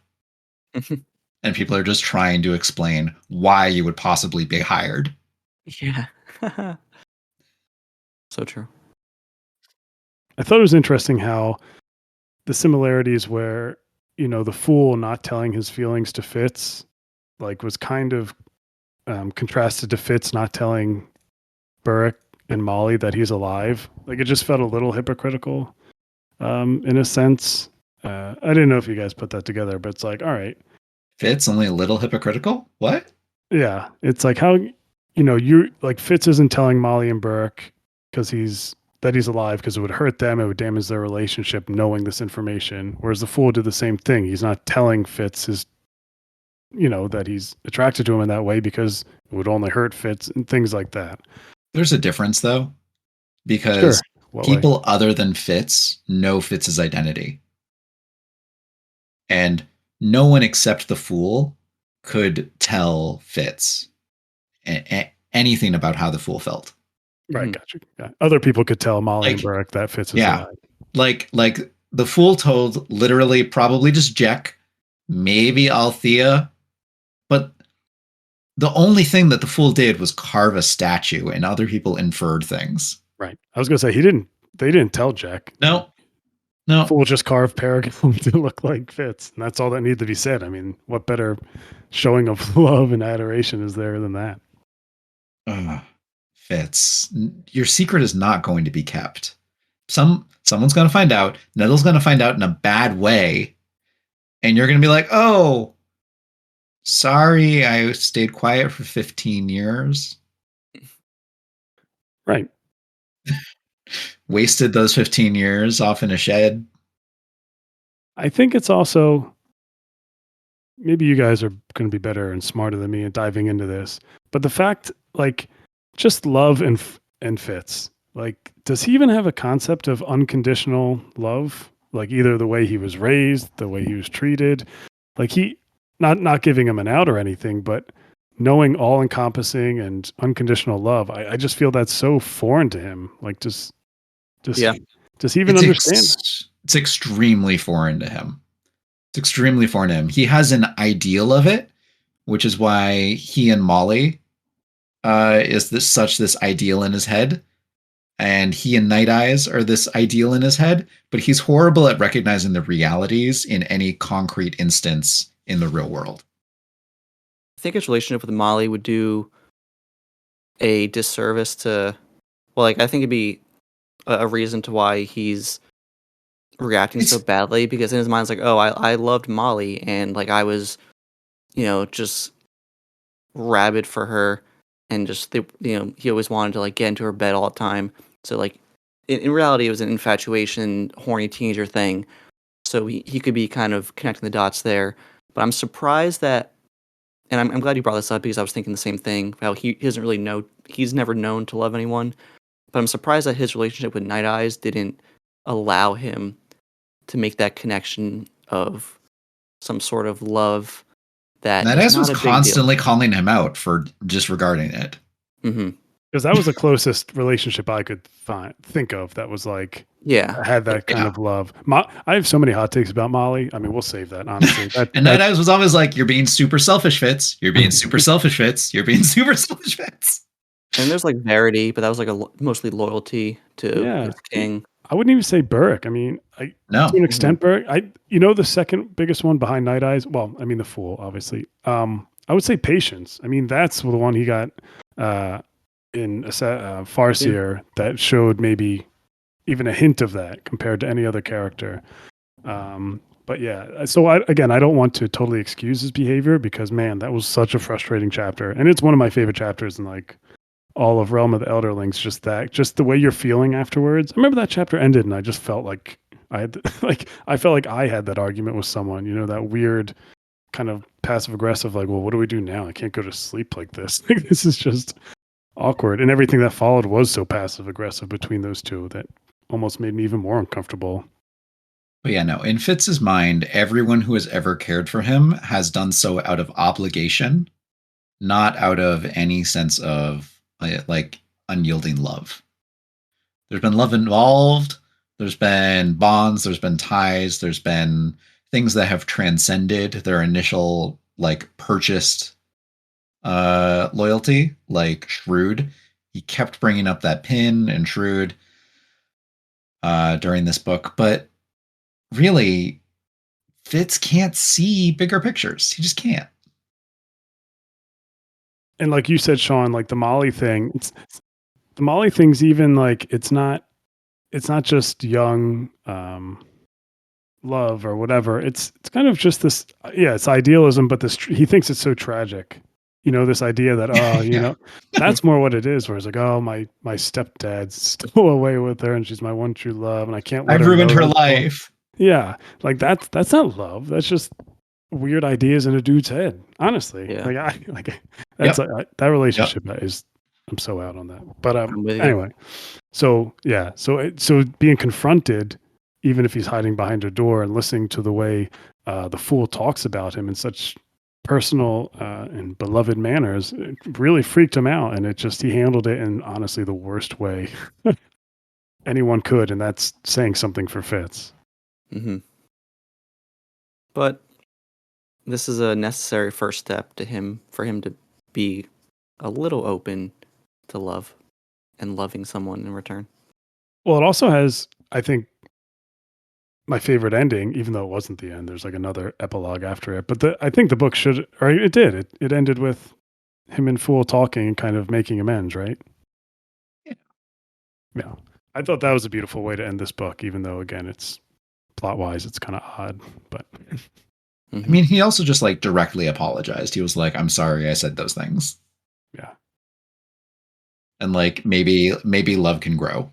And people are just trying to explain why you would possibly be hired.
Yeah. So true.
I thought it was interesting how the similarities where, the Fool not telling his feelings to Fitz, like, was kind of contrasted to Fitz not telling Burke and Molly that he's alive. Like, it just felt a little hypocritical, in a sense. I didn't know if you guys put that together, but it's like, all right.
Fitz only a little hypocritical? What?
Yeah. It's like how, you like Fitz isn't telling Molly and Burke because he's alive, because it would hurt them. It would damage their relationship knowing this information. Whereas the Fool did the same thing. He's not telling Fitz that he's attracted to him in that way because it would only hurt Fitz and things like that.
There's a difference though, because people other than Fitz know Fitz's identity. And no one except the Fool could tell Fitz anything about how the Fool felt.
Right, gotcha. Yeah. Other people could tell Molly and Burke that Fitz is alive.
Like the Fool told literally probably just Jack, maybe Althea, but the only thing that the Fool did was carve a statue, and other people inferred things.
Right. I was gonna say they didn't tell Jack.
No.
Fool just carved Paragon to look like Fitz, and that's all that needed to be said. I mean, what better showing of love and adoration is there than that?
Fitz, your secret is not going to be kept. Someone's going to find out. Nettle's going to find out in a bad way, and you're going to be like, "Oh, sorry, I stayed quiet for 15 years."
Right.
Wasted those 15 years off in a shed.
I think it's also, maybe you guys are going to be better and smarter than me at diving into this, but the fact, like, just love and Fitz, like, does he even have a concept of unconditional love? Like, either the way he was raised, the way he was treated, like, he not giving him an out or anything, but knowing all encompassing and unconditional love. I just feel that's so foreign to him. Like, does he even understand that?
It's extremely foreign to him. It's extremely foreign to him. He has an ideal of it, which is why he and Molly is this ideal in his head. And he and Night Eyes are this ideal in his head, but he's horrible at recognizing the realities in any concrete instance in the real world.
I think his relationship with Molly would do a disservice to, well, like, I think it'd be a reason to why he's reacting so badly, because in his mind it's like, oh, I loved Molly, and like I was, just rabid for her, and just he always wanted to like get into her bed all the time. So like in reality it was an infatuation, horny teenager thing. So he could be kind of connecting the dots there. But I'm surprised that, and I'm glad you brought this up, because I was thinking the same thing, how he doesn't really know, he's never known to love anyone. But I'm surprised that his relationship with Night Eyes didn't allow him to make that connection of some sort of love. That
Night Eyes was constantly calling him out for disregarding it.
Mm-hmm.
Because that was the closest relationship I could think of that was like, I had that kind of love. I have so many hot takes about Molly. I mean, we'll save that, honestly.
And Night Eyes was always like, "You're being super selfish, Fitz. You're being super selfish, Fitz. You're being super selfish, Fitz."
And there's like Verity, but that was like mostly loyalty to his king.
I wouldn't even say Burke. I mean, to an extent, Burke. The second biggest one behind Night Eyes. Well, I mean, the Fool, obviously. I would say Patience. I mean, that's the one he got in Farseer that showed maybe even a hint of that compared to any other character. But yeah, so I don't want to totally excuse his behavior, because man, that was such a frustrating chapter, and it's one of my favorite chapters in like all of Realm of the Elderlings. Just the way you're feeling afterwards. I remember that chapter ended, and I just felt like I had I felt like I had that argument with someone, that weird kind of passive aggressive, like, well, what do we do now? I can't go to sleep like this. Like, this is just awkward. And everything that followed was so passive aggressive between those two that almost made me even more uncomfortable.
But yeah, no, in Fitz's mind, everyone who has ever cared for him has done so out of obligation, not out of any sense of like unyielding love. There's been love involved, there's been bonds, there's been ties, there's been things that have transcended their initial like purchased loyalty, like Shrewd. He kept bringing up that pin and Shrewd during this book, but really, Fitz can't see bigger pictures. He just can't.
And like you said, Sean, like the Molly thing, the Molly thing's even like it's not just young love or whatever. It's kind of just this, it's idealism, but he thinks it's so tragic. This idea that
Yeah.
that's more what it is. Where it's like, oh, my stepdad's still away with her, and she's my one true love, and I can't let
I've
her
ruined
know
her
this.
life.
Yeah, like that's not love. That's just weird ideas in a dude's head. Honestly,
Yeah.
that's that relationship
Yep.
is. I'm so out on that. But
I'm with you.
anyway, so yeah, so being confronted, even if he's hiding behind a door and listening to the way the fool talks about him in such personal and beloved manners, it really freaked him out, and he handled it in honestly the worst way anyone could, and that's saying something for Fitz.
Mm-hmm. But this is a necessary first step for him to be a little open to love and loving someone in return.
Well, it also has, I think, my favorite ending, even though it wasn't the end. There's like another epilogue after it, but I think the book should, or it did. It ended with him and Fool talking and kind of making amends, right? Yeah. I thought that was a beautiful way to end this book, even though again, it's plot wise, it's kind of odd, but.
I mean, he also just like directly apologized. He was like, "I'm sorry, I said those things."
Yeah.
And like maybe love can grow.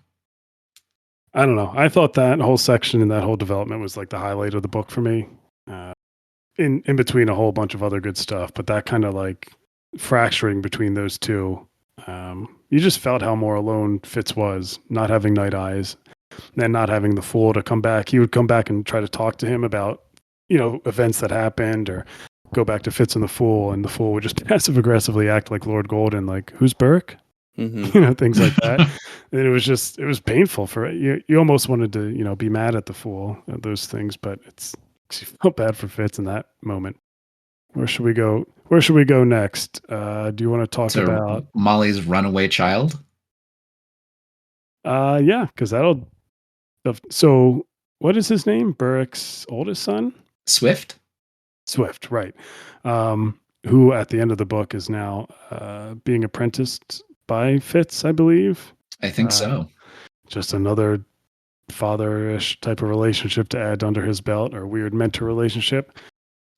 I don't know. I thought that whole section and that whole development was like the highlight of the book for me. In between a whole bunch of other good stuff, but that kind of like fracturing between those two, you just felt how more alone Fitz was, not having Night Eyes, and not having the Fool to come back. He would come back and try to talk to him about, events that happened, or go back to Fitz and the Fool would just passive aggressively act like Lord Golden, like, who's Burke?
Mm-hmm.
Things like that. And it was painful for you. You almost wanted to, be mad at the Fool at those things, but you felt bad for Fitz in that moment. Where should we go? Where should we go next? Do you want to talk about
Molly's runaway child?
Yeah, because that'll. So, what is his name? Burrick's oldest son,
Swift.
Swift, right? Who at the end of the book is now being apprenticed by Fitz, I believe.
I think so.
Just another father-ish type of relationship to add under his belt, or weird mentor relationship.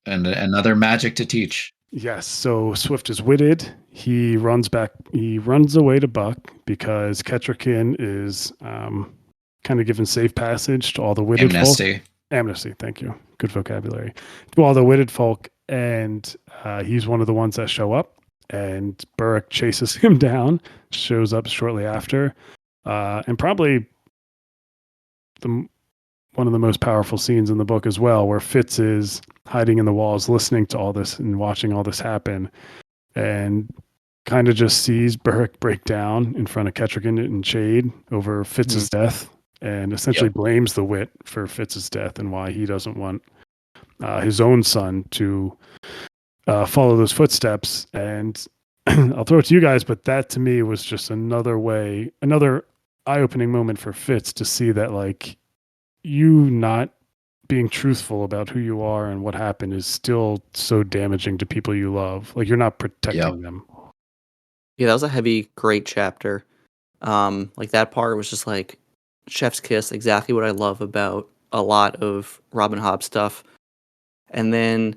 And another magic to teach.
Yes. So Swift is witted. He runs away to Buck because Kettrikin is kind of given safe passage to all the witted folk. Amnesty. Thank you. Good vocabulary. To all the witted folk. And he's one of the ones that show up. And Burrick chases him down, shows up shortly after. And probably one of the most powerful scenes in the book as well, where Fitz is hiding in the walls, listening to all this and watching all this happen, and kind of just sees Burrick break down in front of Kettrikin and Shade over Fitz's death, and essentially blames the wit for Fitz's death and why he doesn't want his own son to follow those footsteps. And I'll throw it to you guys, but that to me was just another eye-opening moment for Fitz to see that, like, you not being truthful about who you are and what happened is still so damaging to people you love. Like, you're not protecting them.
Yeah, that was a heavy, great chapter. Like that part was just like chef's kiss, exactly what I love about a lot of Robin Hobb stuff. And then,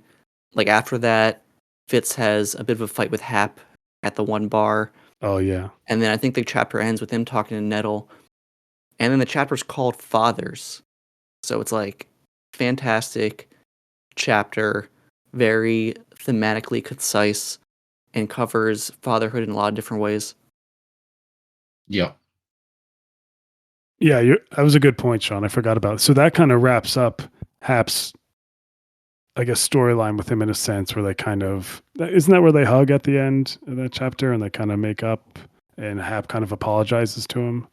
like after that, Fitz has a bit of a fight with Hap at the one bar.
Oh yeah.
And then I think the chapter ends with him talking to Nettle. And then the chapter's called Fathers. So it's like fantastic chapter, very thematically concise, and covers fatherhood in a lot of different ways.
Yep.
Yeah, that was a good point, Sean. I forgot about it. So that kind of wraps up Hap's, I guess, storyline with him in a sense, where they kind of, isn't that where they hug at the end of that chapter and they kind of make up and Hap kind of apologizes to him?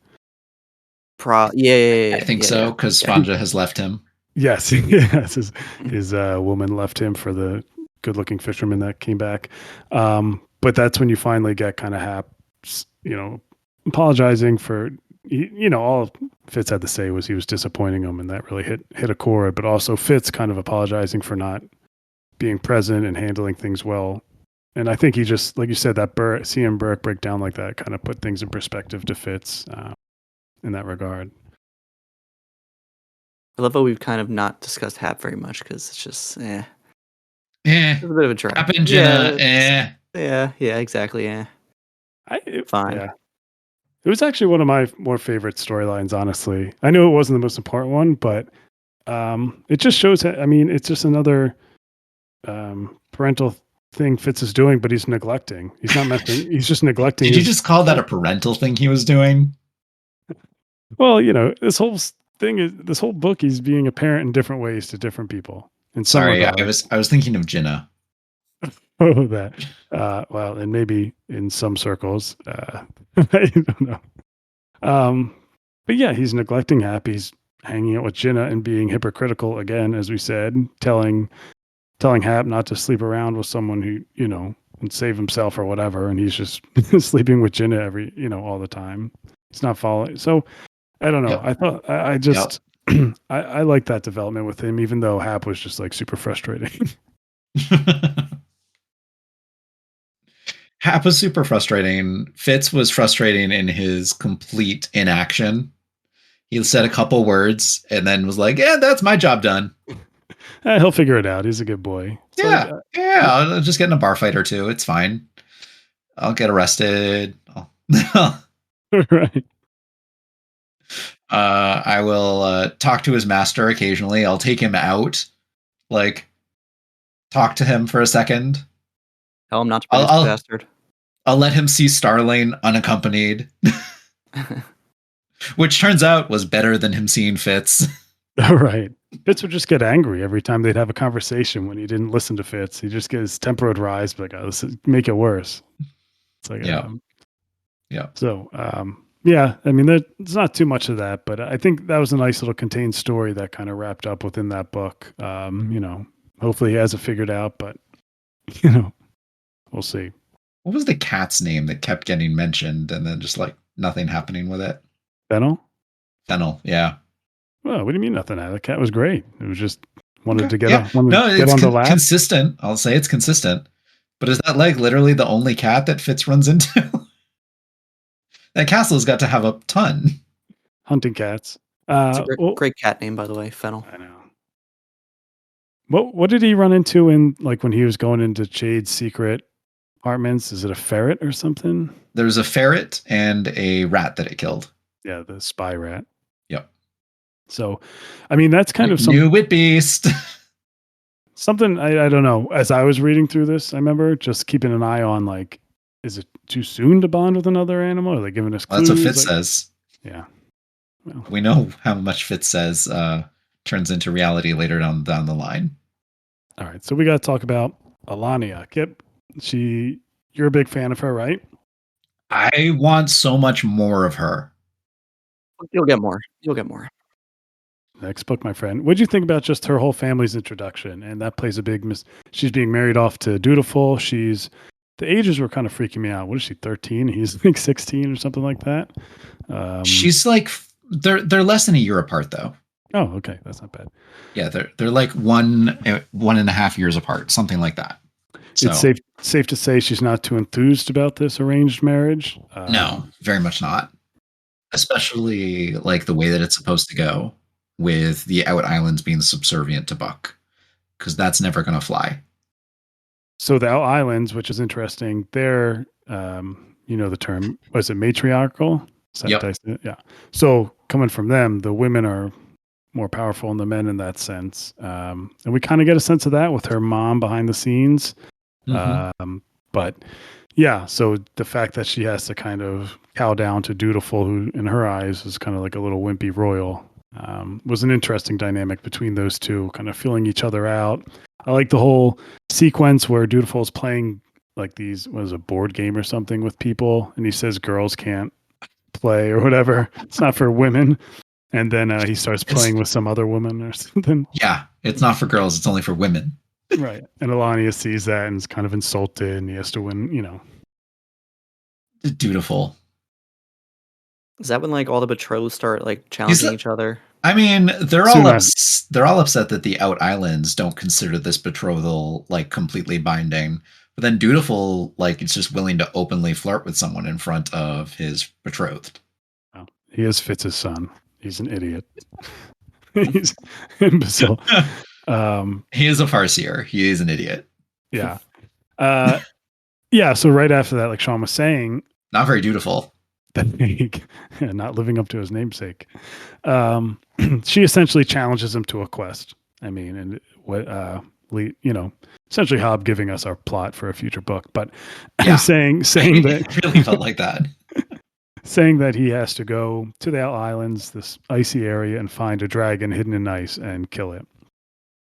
I think so, because
Yeah.
Spanja has left him.
Yes, yes. His woman left him for the good-looking fisherman that came back. But that's when you finally get kind of Hap, apologizing for, all Fitz had to say was he was disappointing him, and that really hit a chord. But also Fitz kind of apologizing for not being present and handling things well. And I think he just, like you said, that seeing Burke break down like that kind of put things in perspective to Fitz in that regard.
I love how we've kind of not discussed Hap very much because it's just,
Eh.
It's a bit of a drag.
Hap and Jenna,
Yeah, exactly, Fine.
Yeah. It was actually one of my more favorite storylines, honestly. I knew it wasn't the most important one, but it just shows, it's just another parental thing Fitz is doing, but he's neglecting. He's not messing. He's just neglecting.
Did you just call that a parental thing he was doing?
Well, this whole book, he's being a parent in different ways to different people. And
sorry, I was thinking of Jenna.
Oh, that. Well, and maybe in some circles, I don't know. But yeah, he's neglecting Hap. He's hanging out with Jenna and being hypocritical again, as we said, telling Hap not to sleep around with someone who, and save himself or whatever. And he's just sleeping with Jenna all the time. He's not following. So I don't know. Yep. I thought I just, I like that development with him, even though Hap was just like super frustrating.
Hap was super frustrating. Fitz was frustrating in his complete inaction. He said a couple words and then was like, yeah, that's my job done.
He'll figure it out. He's a good boy.
It's I'll just get in a bar fight or two. It's fine. I'll get arrested.
Right.
I will talk to his master occasionally. I'll take him out. Talk to him for a second.
Tell him not to be this bastard.
I'll let him see Starlane unaccompanied. Which turns out was better than him seeing Fitz.
Right. Fitz would just get angry every time they'd have a conversation when he didn't listen to Fitz. He just get his temper would rise, but this make it worse. It's like, So, there's not too much of that, but I think that was a nice little contained story that kind of wrapped up within that book. Hopefully he has it figured out, but we'll see.
What was the cat's name that kept getting mentioned and then just nothing happening with it?
Fennel,
yeah.
Well, what do you mean nothing happened? The cat was great. It was just wanted to get
it's
on the lap.
Consistent. I'll say it's consistent. But is that literally the only cat that Fitz runs into? That castle's got to have a ton.
Hunting cats.
It's a great cat name, by the way, Fennel.
I know. What did he run into in when he was going into Jade's secret apartments? Is it a ferret or something?
There's a ferret and a rat that it killed.
Yeah, the spy rat.
Yep.
So, that's kind of something.
New wit beast.
Something I don't know. As I was reading through this, I remember just keeping an eye on is it too soon to bond with another animal? Are they giving us clues?
That's what Fitz says.
Yeah.
Well. We know how much Fitz says turns into reality later down the line.
All right, so we got to talk about Alania. Kip, you're a big fan of her, right?
I want so much more of her.
You'll get more.
Next book, my friend. What'd you think about just her whole family's introduction? And that plays a big she's being married off to Dutiful. The ages were kind of freaking me out. What is she, 13? He's 16 or something like that.
She's they're less than a year apart though.
Oh, okay. That's not bad.
Yeah, they're 1.5 years apart, something like that. So,
it's safe to say she's not too enthused about this arranged marriage.
No, very much not. Especially the way that it's supposed to go with the Out Islands being subservient to Buck, because that's never going to fly.
So the Out Islands, which is interesting, they're, the term, was it matriarchal?
Yep.
Yeah. So coming from them, the women are more powerful than the men in that sense. And we kind of get a sense of that with her mom behind the scenes. But yeah, so the fact that she has to kind of cow down to Dutiful, who in her eyes is kind of like a little wimpy royal, was an interesting dynamic between those two, kind of filling each other out. I like the whole sequence where Dutiful is playing like a board game or something with people, and he says girls can't play or whatever. It's not for women. And then he starts playing with some other woman or something.
Yeah, it's not for girls. It's only for women.
Right. And Alania sees that and is kind of insulted, and he has to win,
Dutiful.
Is that when like all the betrothed start like challenging each other?
I mean, they're all upset that the Out Islands don't consider this betrothal like completely binding. But then Dutiful like is just willing to openly flirt with someone in front of his betrothed.
Oh, he is Fitz's son. He's an idiot. He's imbecile.
He is a Farseer. He is an idiot.
Yeah. Yeah. So right after that, like Sean was saying,
not very dutiful.
Not living up to his namesake. She essentially challenges him to a quest. I mean, and what essentially Hobb giving us our plot for a future book, but saying that
it really felt like that.
Saying that he has to go to the Out Islands, this icy area, and find a dragon hidden in ice and kill it.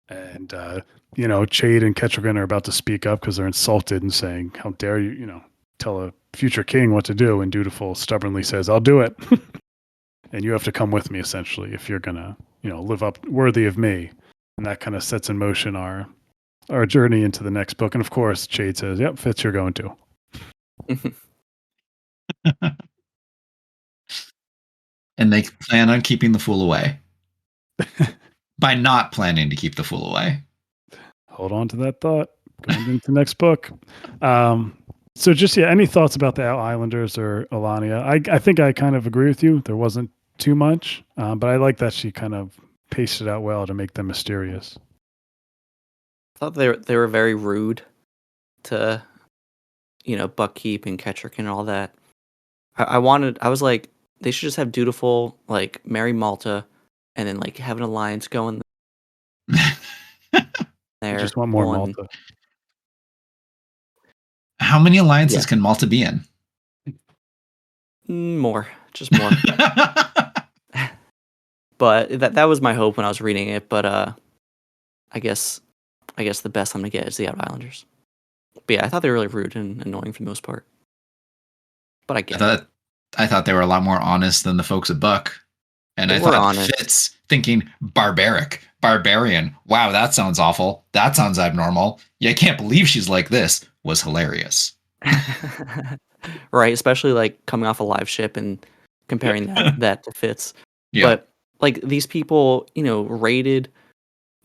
And Chade and Ketrigan are about to speak up because they're insulted and saying, "How dare you, tell a future king what to do?" And Dutiful stubbornly says, "I'll do it." And you have to come with me, essentially, if you're gonna, live up worthy of me. And that kind of sets in motion our journey into the next book. And of course, Chade says, "Yep, Fitz, you're going to."
And they plan on keeping the fool away by not planning to keep the fool away.
Hold on to that thought. Going into the next book. So just, any thoughts about the Out Islanders or Alania? I think I kind of agree with you. There wasn't too much, but I like that she kind of paced it out well to make them mysterious.
I thought they were very rude to, Buckkeep and Kettrick and all that. I was like, they should just have Dutiful, like, marry Malta, and then, like, have an alliance going there.
I just want more Malta.
How many alliances can Malta be in?
More. Just more. But that was my hope when I was reading it, but I guess the best I'm going to get is the Out Islanders. But yeah, I thought they were really rude and annoying for the most part. But
I thought they were a lot more honest than the folks at Buck. And I thought Fitz thinking barbarian. Wow, that sounds awful. That sounds abnormal. Yeah, I can't believe she's like this. Was hilarious.
Right, especially like coming off a live ship and comparing that to Fitz.
Yeah.
But like these people, raided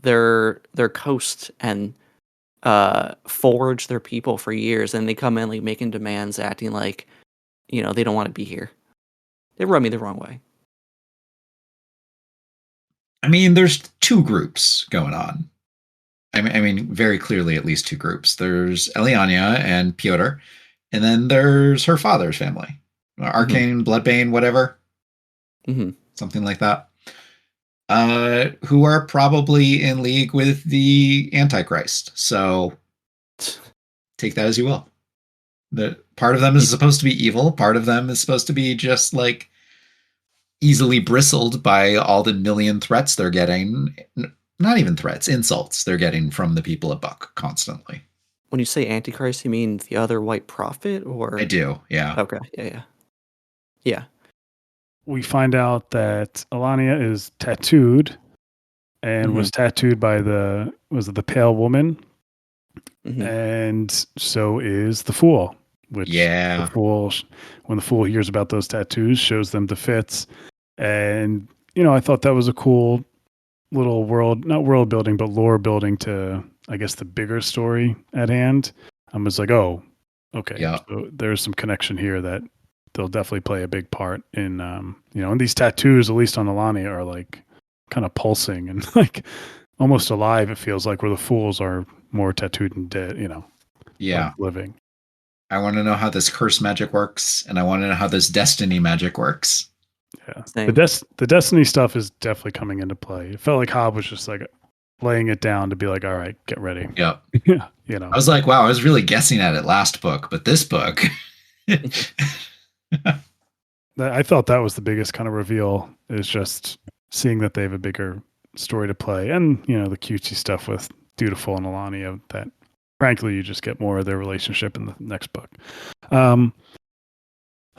their coast and foraged their people for years, and they come in like making demands, acting like they don't want to be here. They rub me the wrong way.
I mean, there's two groups going on. I mean, very clearly, at least two groups. There's Eliania and Piotr, and then there's her father's family, Arcane, Bloodbane, whatever, something like that. Who are probably in league with the Antichrist. So take that as you will. The part of them is supposed to be evil. Part of them is supposed to be just like easily bristled by all the million threats they're getting. Not even threats, insults they're getting from the people at Buck constantly.
When you say Antichrist, you mean the other white prophet, or?
I do, yeah.
Okay, yeah.
We find out that Alania is tattooed and was tattooed by the pale woman? And so is the Fool. Which the Fool, when the Fool hears about those tattoos, shows them to Fitz. And, I thought that was a cool little not world building, but lore building to, I guess, the bigger story at hand. I was like, oh, okay.
Yeah.
So there's some connection here that they'll definitely play a big part in, and these tattoos, at least on Alania, are like kind of pulsing and like almost alive. It feels like, where the Fools are more tattooed and dead,
like
living.
I want to know how this curse magic works, and I want to know how this destiny magic works.
Yeah.
Same.
The Destiny stuff is definitely coming into play. It felt like Hobb was just like laying it down to be like, all right, get ready.
Yep.
Yeah. You know.
I was like, wow, I was really guessing at it last book, but this book.
I thought that was the biggest kind of reveal, is just seeing that they have a bigger story to play, and you know, the cutesy stuff with Dutiful and Alania, that frankly you just get more of their relationship in the next book. All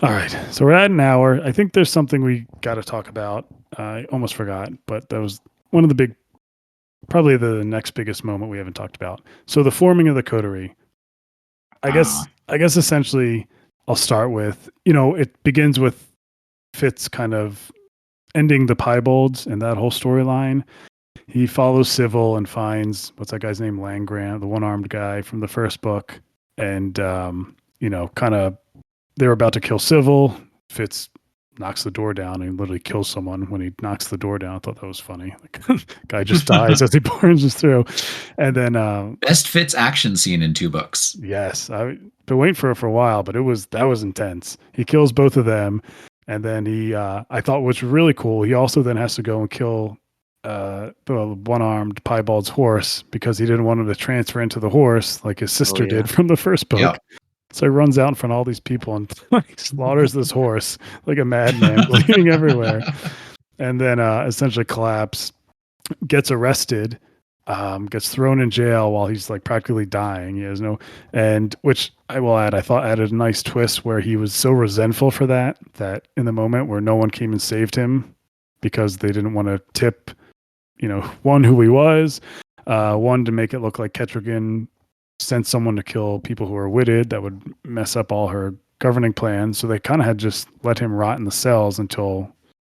right, so we're at an hour. I think there's something we got to talk about. I almost forgot, but that was one of the big, probably the next biggest moment we haven't talked about. So the forming of the coterie. I guess essentially I'll start with, you know, it begins with Fitz kind of ending the Piebolds and that whole storyline. He follows Civil and finds, what's that guy's name? Langrand, the one-armed guy from the first book. And, you know, kind of, they're about to kill Civil. Fitz knocks the door down and literally kills someone when he knocks the door down. I thought that was funny. Like, guy just dies as he burns through. And then
best Fitz action scene in 2 books.
Yes, I've been waiting for it for a while, but that was intense. He kills both of them, and then he I thought was really cool. He also then has to go and kill the one-armed Piebald's horse because he didn't want him to transfer into the horse like his sister did from the first book. Yep. So he runs out in front of all these people and slaughters this horse like a madman, bleeding everywhere. And then essentially collapses, gets arrested, gets thrown in jail while he's like practically dying. He has no, and which I will add, I thought added a nice twist where he was so resentful for that in the moment where no one came and saved him because they didn't want to tip, you know, one, who he was, one, to make it look like Ketrigan sent someone to kill people who were witted that would mess up all her governing plans. So they kind of had just let him rot in the cells until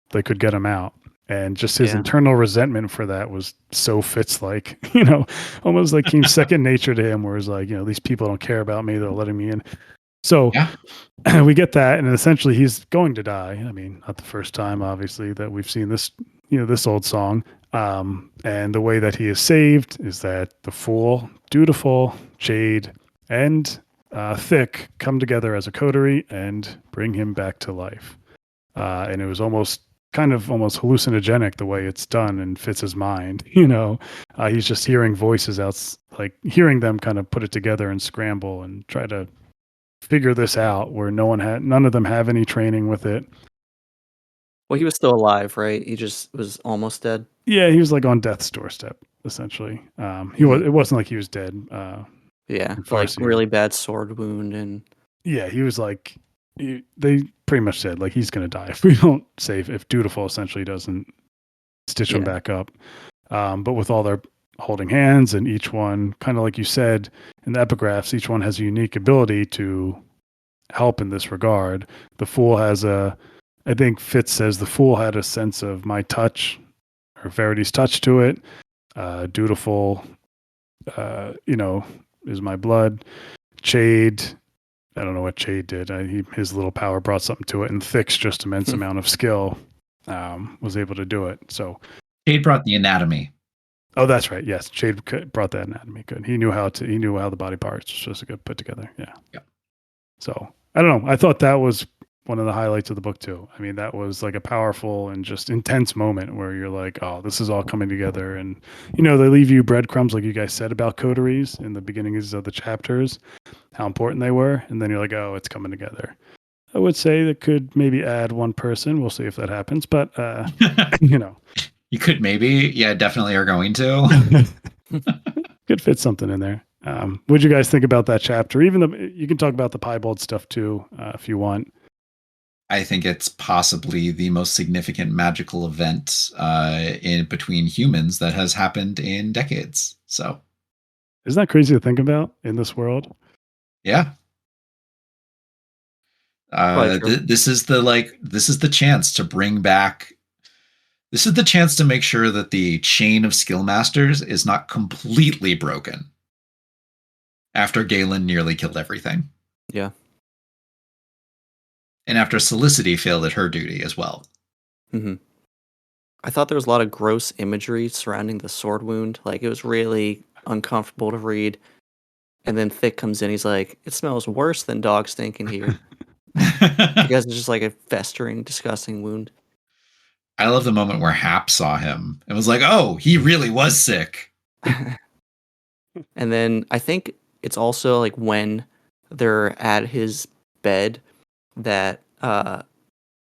they could get him out. And just his internal resentment for that was so Fitz-like, you know, almost like came second nature to him, where it's like, you know, these people don't care about me, they're letting me in. So we get that, and essentially he's going to die. I mean, not the first time, obviously, that we've seen this, you know, this old song. And the way that he is saved is that the Fool, Dutiful, Jade, and Thick come together as a coterie and bring him back to life. And it was almost hallucinogenic the way it's done in Fitz's mind. You know, he's just hearing voices out, like hearing them kind of put it together and scramble and try to figure this out, where none of them have any training with it.
Well, he was still alive, right? He just was almost dead.
Yeah, he was like on death's doorstep, essentially. It wasn't like he was dead.
Like really bad sword wound, and
he was like, they pretty much said like he's gonna die if we don't save, if Dutiful essentially doesn't stitch him back up. But with all their holding hands, and each one, kind of like you said in the epigraphs, each one has a unique ability to help in this regard. The Fool has I think Fitz says the Fool had a sense of my touch, or Verity's touch to it. Dutiful, you know, is my blood. Jade, I don't know what Jade did. His little power brought something to it, and Thick's just immense amount of skill was able to do it. So
Jade brought the anatomy.
Oh, that's right. Yes, Jade brought that anatomy. Good. He knew how the body parts was supposed to get put together. Yeah. So I don't know. I thought that was one of the highlights of the book too. I mean, that was like a powerful and just intense moment where you're like, oh, this is all coming together. And, you know, they leave you breadcrumbs, like you guys said about coteries in the beginnings of the chapters, how important they were. And then you're like, oh, it's coming together. I would say that could maybe add one person. We'll see if that happens. But, you know.
You could maybe. Yeah, definitely are going to.
Could fit something in there. What'd you guys think about that chapter? Even you can talk about the Piebold stuff too, if you want.
I think it's possibly the most significant magical event in between humans that has happened in decades. So,
isn't that crazy to think about in this world?
Yeah. This is the chance to bring back. This is the chance to make sure that the chain of skill masters is not completely broken after Galen nearly killed everything.
Yeah.
And after Solicity failed at her duty as well.
Mm-hmm. I thought there was a lot of gross imagery surrounding the sword wound. Like, it was really uncomfortable to read. And then Thick comes in. He's like, it smells worse than dog stink in here. You guys are just like a festering, disgusting wound.
I love the moment where Hap saw him and was like, "Oh, he really was sick."
And then I think it's also like when they're at his bed that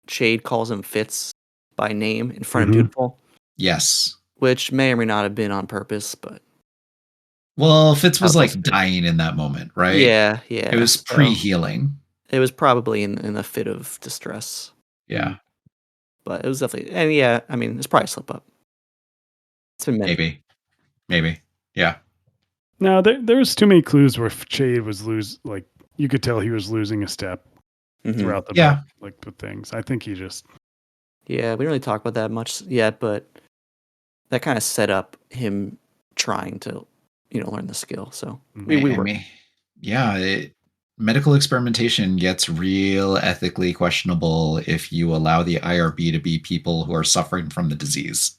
Shade calls him Fitz by name in front of
Mhm.
Dutiful,
Yes.
which may or may not have been on purpose, but
Well, Fitz
that
was
was also
like
good.
dying in that moment, right?
Yeah,
It
yeah.
was
So
pre-healing.
it was probably in a fit of distress,
Yeah,
but it was definitely, and yeah, I mean, it's probably a slip up. It's been many.
maybe. Yeah,
No, there was too many clues where Shade was like you could tell he was losing a step
Hmm.
throughout the book,
yeah.
like with things. I think he just
Yeah, we didn't really talk about that much yet, but that kind of set up him trying to, learn the skill. So we
I
were.
mean, yeah. Medical experimentation gets real ethically questionable if you allow the IRB to be people who are suffering from the disease.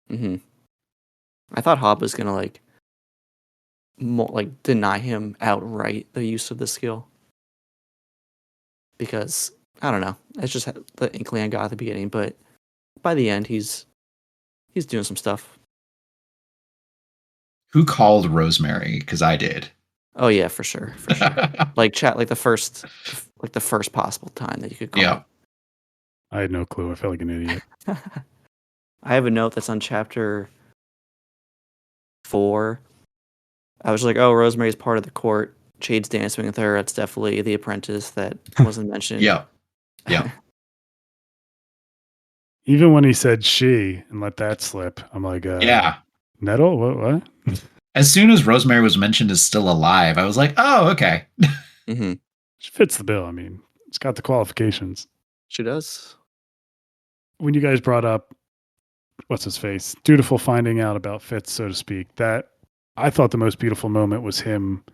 Hmm. I thought Hobb was gonna like deny him outright the use of the skill because I don't know. It's just the inkling I got at the beginning, but by the end, he's doing some stuff.
Who called Rosemary? Because I did.
Oh yeah, for sure, for sure. Like chat, like the first possible time that you could
Yeah.
call
I had no clue. I felt like an idiot.
it. I have a note that's on chapter 4. I was like, oh, Rosemary's part of the court. Shade's dancing with her. That's definitely the apprentice that wasn't mentioned.
Yeah. Yeah.
Even when he said she and let that slip, I'm like,
Yeah.
Nettle? What?
As soon as Rosemary was mentioned as still alive, I was like, oh, okay.
Hmm.
She fits the bill. I mean, it's got the qualifications.
She does.
When you guys brought up what's his face, Dutiful finding out about Fitz, so to speak, that I thought the most beautiful moment was him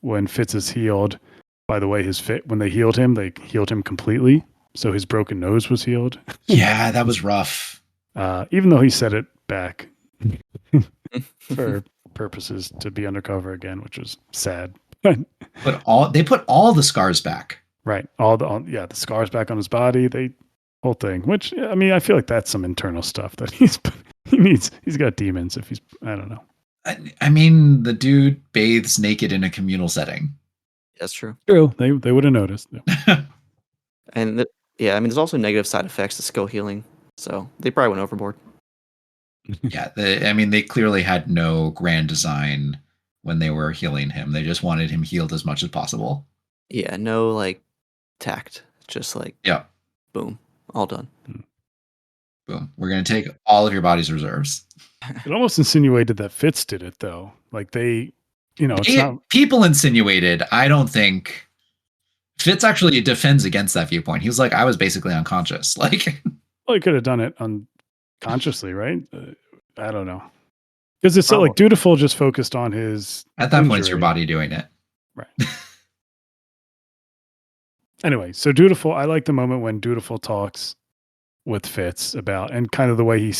when Fitz is healed. By the way, when they healed him completely, so his broken nose was healed.
Yeah, that was rough.
Even though he set it back for purposes to be undercover again, which was sad.
But they put all the scars back.
Right, the scars back on his body, whole thing. Which I mean, I feel like that's some internal stuff that he's got demons. If he's I don't know.
I mean, the dude bathes naked in a communal setting.
That's true.
True, they would have noticed.
And yeah, I mean, there's also negative side effects to skill healing, so they probably went overboard.
Yeah, they clearly had no grand design when they were healing him. They just wanted him healed as much as possible.
Yeah, no like tact, just like
Yeah,
boom, all done.
boom. We're gonna take all of your body's reserves.
It almost insinuated that Fitz did it, though. Like it's not.
People insinuated. I don't think Fitz actually defends against that viewpoint. He was like, I was basically unconscious. Like,
Well, he could have done it unconsciously, right? I don't know, because it's so
Probably.
like Dutiful just focused on his.
at that point, it's your
injury.
body doing it.
Right. Anyway, so Dutiful. I like the moment when Dutiful talks with Fitz about, and kind of the way he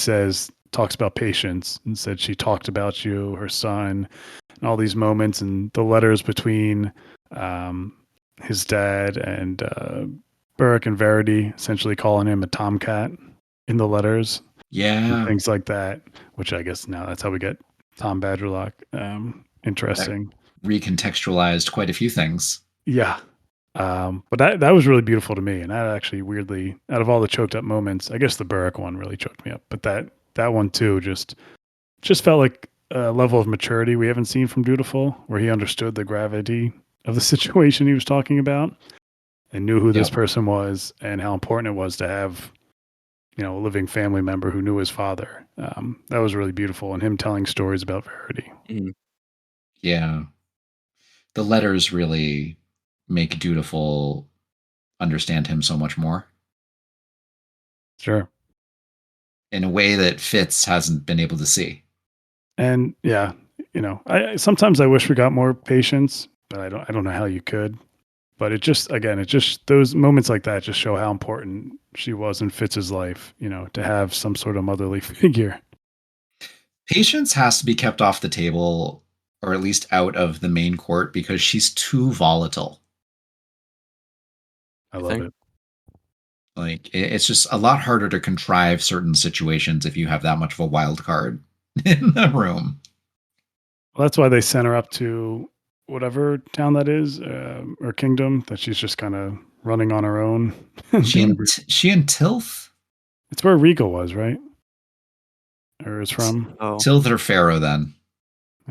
talks about patience, and said she talked about you, her son, and all these moments, and the letters between his dad and Burke and Verity, essentially calling him a tomcat in the letters,
Yeah.
things like that. Which I guess now that's how we get Tom Badgerlock. Interesting.
That recontextualized quite a few things.
Yeah. But that was really beautiful to me, and that actually weirdly, out of all the choked up moments, I guess the Burke one really choked me up. But that one too just felt like a level of maturity we haven't seen from Dutiful, where he understood the gravity of the situation he was talking about, and knew who this person was and how important it was to have, a living family member who knew his father. That was really beautiful, and him telling stories about Verity.
Mm-hmm.
Yeah. The letters really make Dutiful understand him so much more.
Sure.
In a way that Fitz hasn't been able to see.
And yeah, I sometimes I wish we got more patience, but I don't know how you could. But it just those moments like that just show how important she was in Fitz's life, to have some sort of motherly figure.
Patience has to be kept off the table, or at least out of the main court, because she's too volatile.
I love it.
Like it's just a lot harder to contrive certain situations if you have that much of a wild card in the room.
Well, that's why they sent her up to whatever town that is, or kingdom, that she's just kind of running on her own.
She in Tilth?
It's where Regal was, right? Or is from?
Oh,
Tilth or Pharaoh then?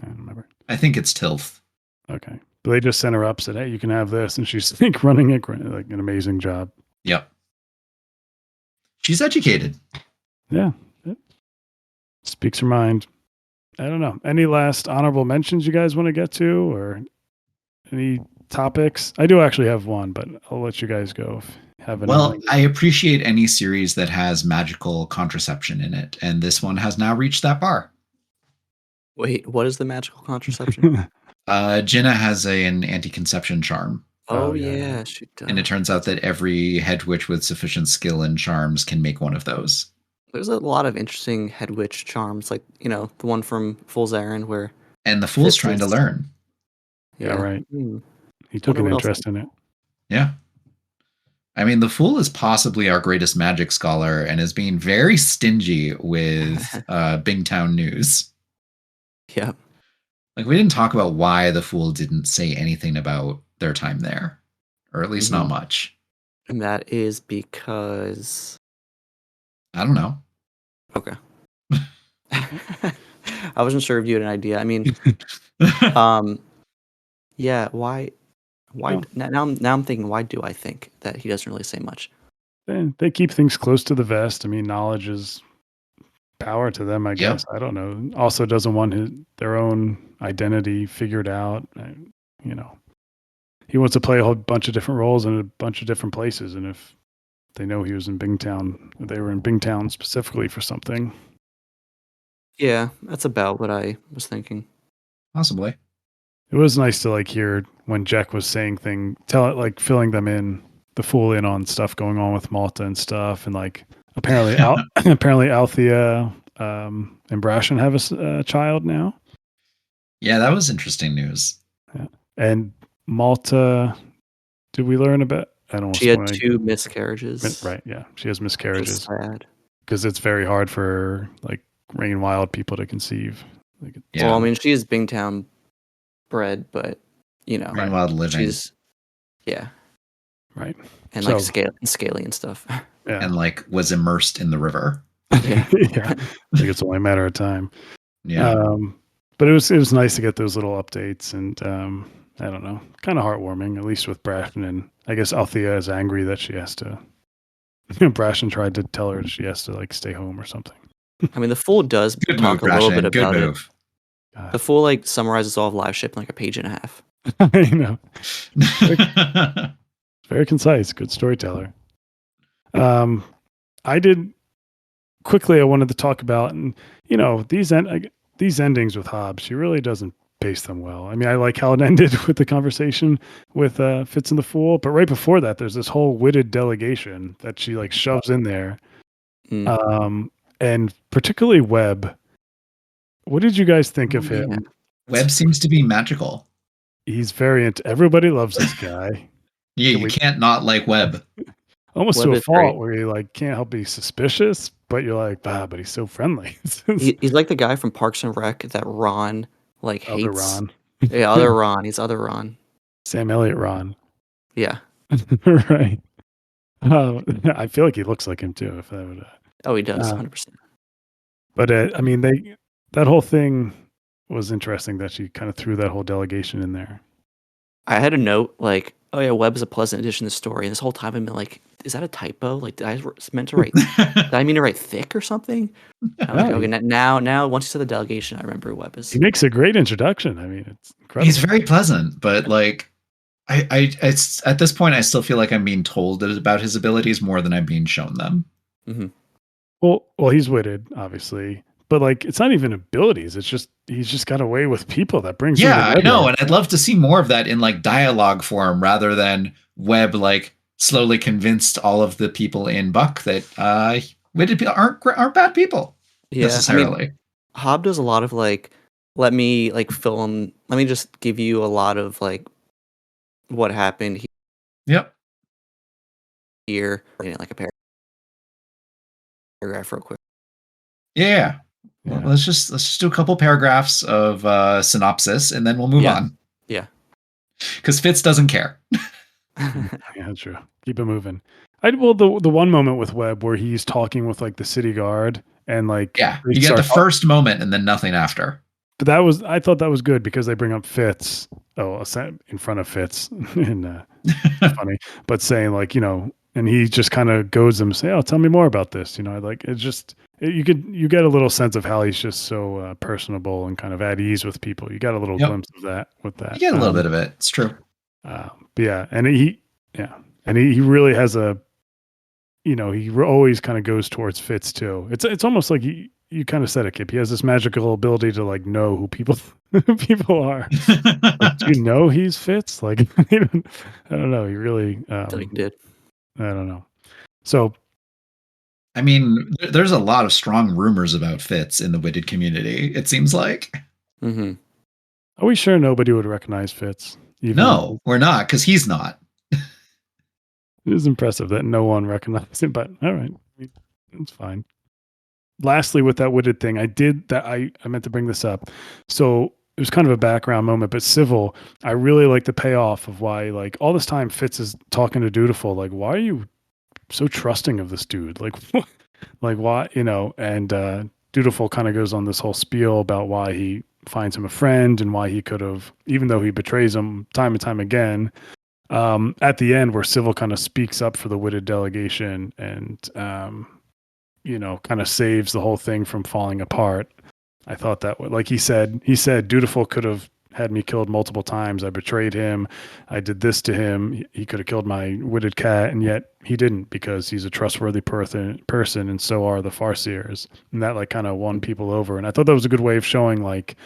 I don't remember.
I think it's Tilth.
Okay. But they just sent her up, said, hey, you can have this. And she's like running it like an amazing job.
Yep. She's educated.
Yeah. It speaks her mind. I don't know. Any last honorable mentions you guys want to get to, or any topics? I do actually have one, but I'll let you guys go if you have anything.
Well, I appreciate any series that has magical contraception in it, and this one has now reached that bar.
wait, what is the magical contraception?
Jinna has an anti-conception charm.
Oh,
yeah.
yeah, she does.
And it turns out that every head witch with sufficient skill and charms can make one of those.
There's a lot of interesting head witch charms, like, the one from Fool's Errand where...
And the fool's
Fitz
trying to
is-
learn.
Yeah, right.
Hmm.
He took
Wonder
an
what else-
interest in it.
Yeah. I mean, the fool is possibly our greatest magic scholar and is being very stingy with Bingtown news.
Yeah.
Like, we didn't talk about why the fool didn't say anything about their time there, or at least not much.
And that is because...
I don't know.
Okay. I wasn't sure if you had an idea. I mean, yeah, why
Well-
now I'm thinking, why do I think that he doesn't really say much?
They keep things close to the vest. I mean, knowledge is power to them, I
Yep.
guess. I don't know. Also doesn't want their own identity figured out. He wants to play a whole bunch of different roles in a bunch of different places. And if they know he was in Bingtown, they were in Bingtown specifically for something.
Yeah, that's about what I was thinking.
Possibly.
It was nice to hear when Jack was saying filling them in, the fool in on stuff going on with Malta and stuff. And apparently, apparently Althea and Brashen have a child now.
Yeah, that was interesting news.
And Malta, did we learn about? I don't.
She had 2 miscarriages.
Right. Yeah, she has
Which is
miscarriages
sad.
because it's very hard for Rain Wild people to conceive.
Yeah.
Well, I mean, she is Bingtown bred, but
Rain Wild living.
she's
Right.
and
So-
scaly and stuff.
Yeah.
And was immersed in the river.
Yeah.
Yeah. I think it's only a matter of time.
Yeah.
But it was nice to get those little updates, and I don't know, kind of heartwarming, at least with Brashen. And I guess Althea is angry that she has to. Brashen tried to tell her she has to stay home or something.
I mean, the Fool does
Good
talk
move,
a little
Brashen.
bit
Good
about it.
move.
The Fool summarizes all of live ship in a page and a half.
I know. Very concise, good storyteller. I did quickly. I wanted to talk about, and these endings with Hobb. She really doesn't pace them well. I mean, I like how it ended with the conversation with Fitz and the Fool, but right before that, there's this whole witted delegation that she shoves in there, and particularly Webb. What did you guys think of him?
Yeah.
Webb seems to be magical.
He's very into. Everybody loves this guy.
Yeah,
Can
you
we-
can't not like Webb.
Almost
Webb
to a
is
fault
great.
where you can't help be suspicious, but you're like, but he's so friendly.
He's like the guy from Parks and Rec that Ron hates.
Other Ron.
Yeah, other Ron. He's other Ron.
Sam Elliott Ron.
Yeah.
Right. I feel like he looks like him too. If that would,
Oh, he does. 100%.
but I mean, that whole thing was interesting that she kind of threw that whole delegation in there.
I had a note oh yeah, Webb is a pleasant addition to the story. And this whole time I've been like, is that a typo? Did I meant to write? Did I mean to write thick or something? I'm like,
No,
okay, now once you said the delegation, I remember who Webb is.
He makes a great introduction. I mean, it's incredible.
He's very pleasant, but it's at this point I still feel like I'm being told about his abilities more than I'm being shown them.
Mm-hmm.
Well, he's witted, obviously, but it's not even abilities. It's just he's just got a way with people that brings.
Yeah, I know, and I'd love to see more of that in dialogue form rather than Webb slowly convinced all of the people in Buck that witted people aren't bad people necessarily.
I mean, Hobb does a lot of let me film. Let me just give you a lot of what happened
Yep.
here, a pair. paragraph real quick.
Yeah. Well,
Yeah.
let's just do a couple paragraphs of synopsis, and then we'll move
Yeah.
on.
Yeah.
Because Fitz doesn't care.
Yeah, true. Keep it moving. The one moment with Webb where he's talking with like the city guard and like
Yeah,
they
you get the
start talk-
first moment and then nothing after.
but I thought that was good because they bring up Fitz. Oh, in front of Fitz, and funny, but saying like and he just kind of goes them say, "Oh, tell me more about this." Like it's just you get a little sense of how he's just so personable and kind of at ease with people. You got a little
Yep.
glimpse of that with that.
You get a little bit of it. It's true.
But yeah, and he really has a, he always kind of goes towards Fitz too. It's almost like you kind of said it, Kip. He has this magical ability to like know who people are. Like, do you know he's Fitz? Like, I don't know. He really,
He did.
I don't know. So,
I mean, there's a lot of strong rumors about Fitz in the Witted community, it seems like.
Mm-hmm.
are we sure nobody would recognize Fitz?
No, we're not, because he's not.
It is impressive that no one recognized him, but all right. It's fine. Lastly, with that Witted thing, I meant to bring this up. So it was kind of a background moment, but Civil, I really like the payoff of why, like, all this time Fitz is talking to Dutiful, like, why are you so trusting of this dude? Like, like why, and Dutiful kind of goes on this whole spiel about why he finds him a friend and why he could have, even though he betrays him time and time again, at the end where Civil kind of speaks up for the Witted delegation and, kind of saves the whole thing from falling apart. I thought that, like he said, Dutiful could have had me killed multiple times. I betrayed him. I did this to him. He could have killed my Witted cat, and yet he didn't because he's a trustworthy person, and so are the Farseers. And that like kind of won people over. And I thought that was a good way of showing like,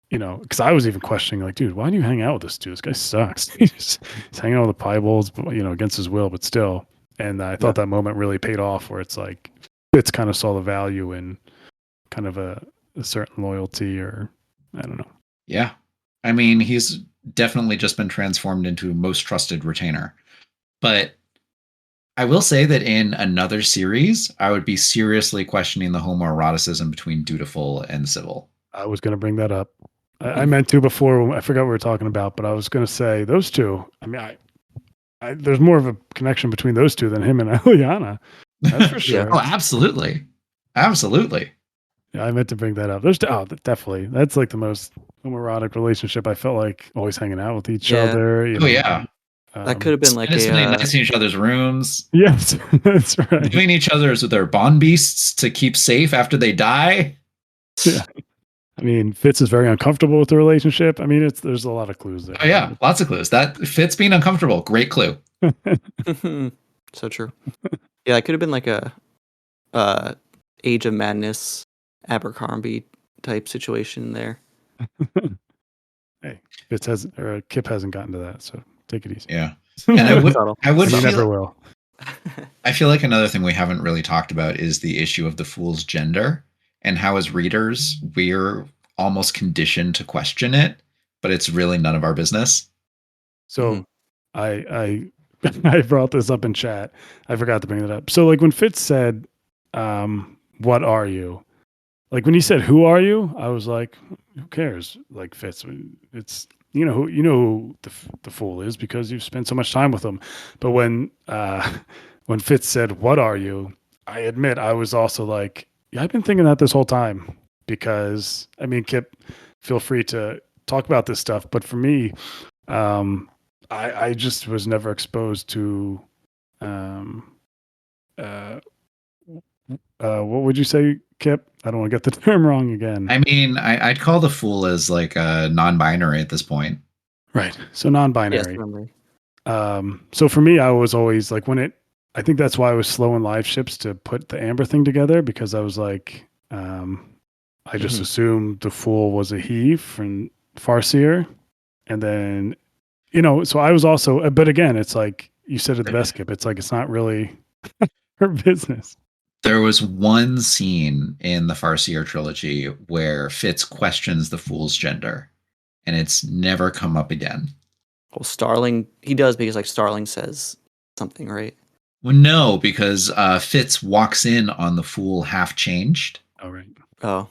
because I was even questioning like, dude, why do you hang out with this dude? This guy sucks. he's hanging out with the Piebalds, but against his will, but still. And I thought that moment really paid off where it's like, Fitz kind of saw the value in kind of a certain loyalty, or I don't know.
Yeah. I mean, he's definitely just been transformed into most trusted retainer. But I will say that in another series, I would be seriously questioning the homoeroticism between Dutiful and Civil.
I was going to bring that up. I meant to before. I forgot what we were talking about, but I was going to say those two. I mean, there's more of a connection between those two than him and Eliana. That's for sure.
Oh, absolutely. Absolutely.
Yeah, I meant to bring that up. Definitely. That's like the most homoerotic relationship. I felt like always hanging out with each other.
Yeah.
That could have been like
spending nights in each other's rooms.
Yes, that's right.
Doing each other's with their bond beasts to keep safe after they die.
Yeah. I mean, Fitz is very uncomfortable with the relationship. I mean, there's a lot of clues there.
Oh yeah, lots of clues. That Fitz being uncomfortable, great clue.
So true. Yeah, it could have been like a Age of Madness Abercrombie type situation there.
Hey, Kip hasn't gotten to that, so take it easy.
Yeah, and I would
He
feel,
never will.
I feel like another thing we haven't really talked about is the issue of the fool's gender and how as readers we're almost conditioned to question it, but it's really none of our business.
So I I brought this up in chat. I forgot to bring it up. So like when Fitz said, what are you? Like when he said, who are you? I was like, who cares? Like Fitz, it's, who the fool is because you've spent so much time with him. But when Fitz said, what are you? I admit I was also like, yeah, I've been thinking that this whole time because I mean, Kip, feel free to talk about this stuff. But for me, I just was never exposed to, what would you say, Kip? I don't want to get the term wrong again.
I mean, I'd call the fool as like a non-binary at this point.
Right. So non-binary.
Yes,
so for me, I was always like I think that's why I was slow in live ships to put the Amber thing together because I was like, I just assumed the fool was a he from Farseer. And then, so I was also, but again, it's like you said it the best, Kip. It's like, it's not really her business.
There was one scene in the Farseer trilogy where Fitz questions the fool's gender, and it's never come up again.
Well, Starling, he does because like Starling says something, right?
Well, no, because Fitz walks in on the Fool half changed,
Oh, right.
Oh,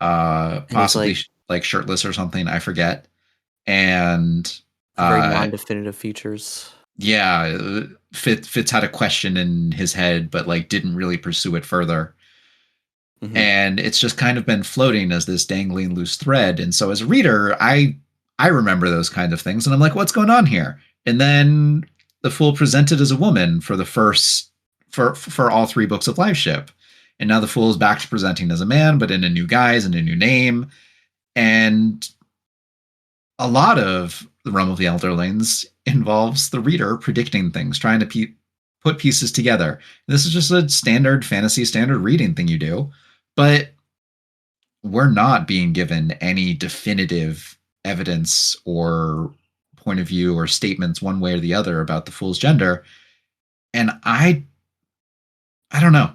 and he's
possibly
like
like shirtless or something. I forget. And
very non-definitive features.
yeah, Fitz had a question in his head, but like didn't really pursue it further.
Mhm.
And it's just kind of been floating as this dangling loose thread. And so as a reader, I remember those kind of things, and I'm like, what's going on here? And then the Fool presented as a woman for the first for all 3 books of Live Ship. And now the Fool is back to presenting as a man, but in a new guise and a new name. And a lot of the Realm of the Elderlings involves the reader predicting things, trying to put pieces together. This is just a standard fantasy, standard reading thing you do, but we're not being given any definitive evidence or point of view or statements one way or the other about the Fool's gender. And I don't know.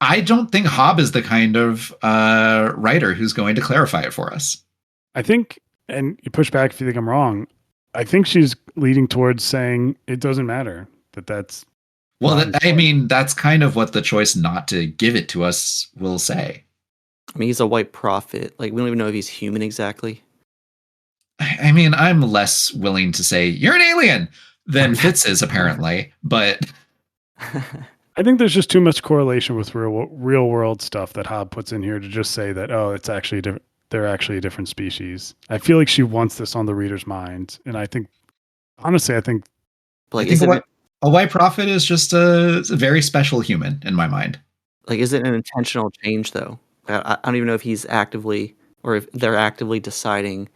I don't think Hobb is the kind of writer who's going to clarify it for us.
I think, and you push back if you think I'm wrong, I think she's leading towards saying it doesn't matter that's.
Well, I mean, that's kind of what the choice not to give it to us will say.
I mean, he's a white prophet. Like, we don't even know if he's human exactly.
I mean, I'm less willing to say you're an alien than Fitz is, apparently, but
I think there's just too much correlation with real world stuff that Hobb puts in here to just say that, oh, it's actually different. They're actually a different species. I feel like she wants this on the reader's mind, and I think, honestly, I think
like,
I think a white prophet is just a very special human in my mind.
Like, is it an intentional change though? I don't even know if he's actively, or if they're actively deciding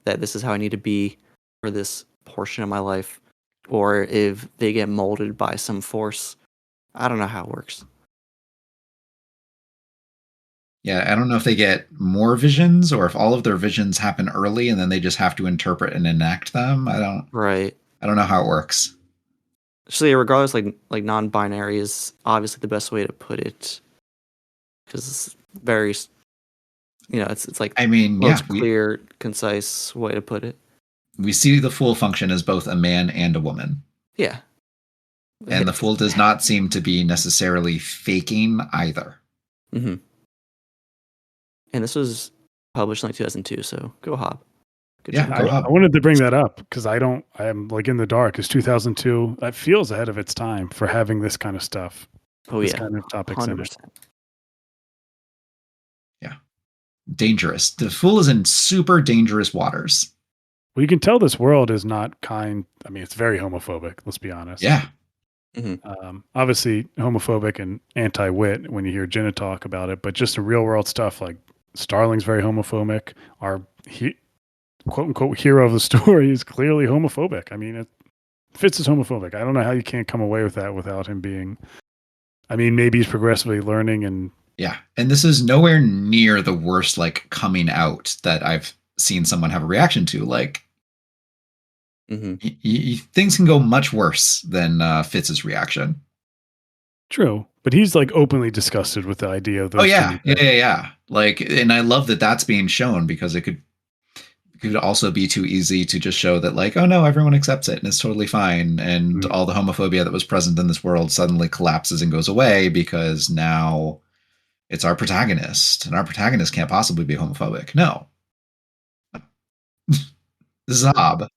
that this is how I need to be for this portion of my life, or if they get molded by some force. I don't know how it works.
Yeah, I don't know if they get more visions or if all of their visions happen early and then they just have to interpret and enact them. I don't know how it works.
Actually, regardless, like non-binary is obviously the best way to put it, because it's very, it's like,
I mean,
most clear, concise way to put it.
We see the Fool function as both a man and a woman.
Yeah.
And the Fool does not seem to be necessarily faking either.
Mm-hmm. And this was published in like 2002, so go Hobb.
Good job.
I wanted to bring that up because I'm like in the dark. It's 2002. That feels ahead of its time for having this kind of stuff.
Oh,
this
yeah.
kind of topics 100%. In it.
Yeah. Dangerous. The Fool is in super dangerous waters.
Well, you can tell this world is not kind. I mean, it's very homophobic. Let's be honest.
Yeah.
Mm-hmm.
Obviously homophobic and anti-wit when you hear Jenna talk about it, but just the real world stuff like Starling's very homophobic. Our quote unquote hero of the story is clearly homophobic. I mean, Fitz is homophobic. I don't know how you can't come away with that without him being. I mean, maybe he's progressively learning and.
Yeah, and this is nowhere near the worst like coming out that I've seen someone have a reaction to. Like, things can go much worse than Fitz's reaction.
True, but he's like openly disgusted with the idea of those.
Oh yeah. Like, and I love that that's being shown because it could also be too easy to just show that like, oh no, everyone accepts it and it's totally fine, and all the homophobia that was present in this world suddenly collapses and goes away because now it's our protagonist, and our protagonist can't possibly be homophobic. No. This is Hobb.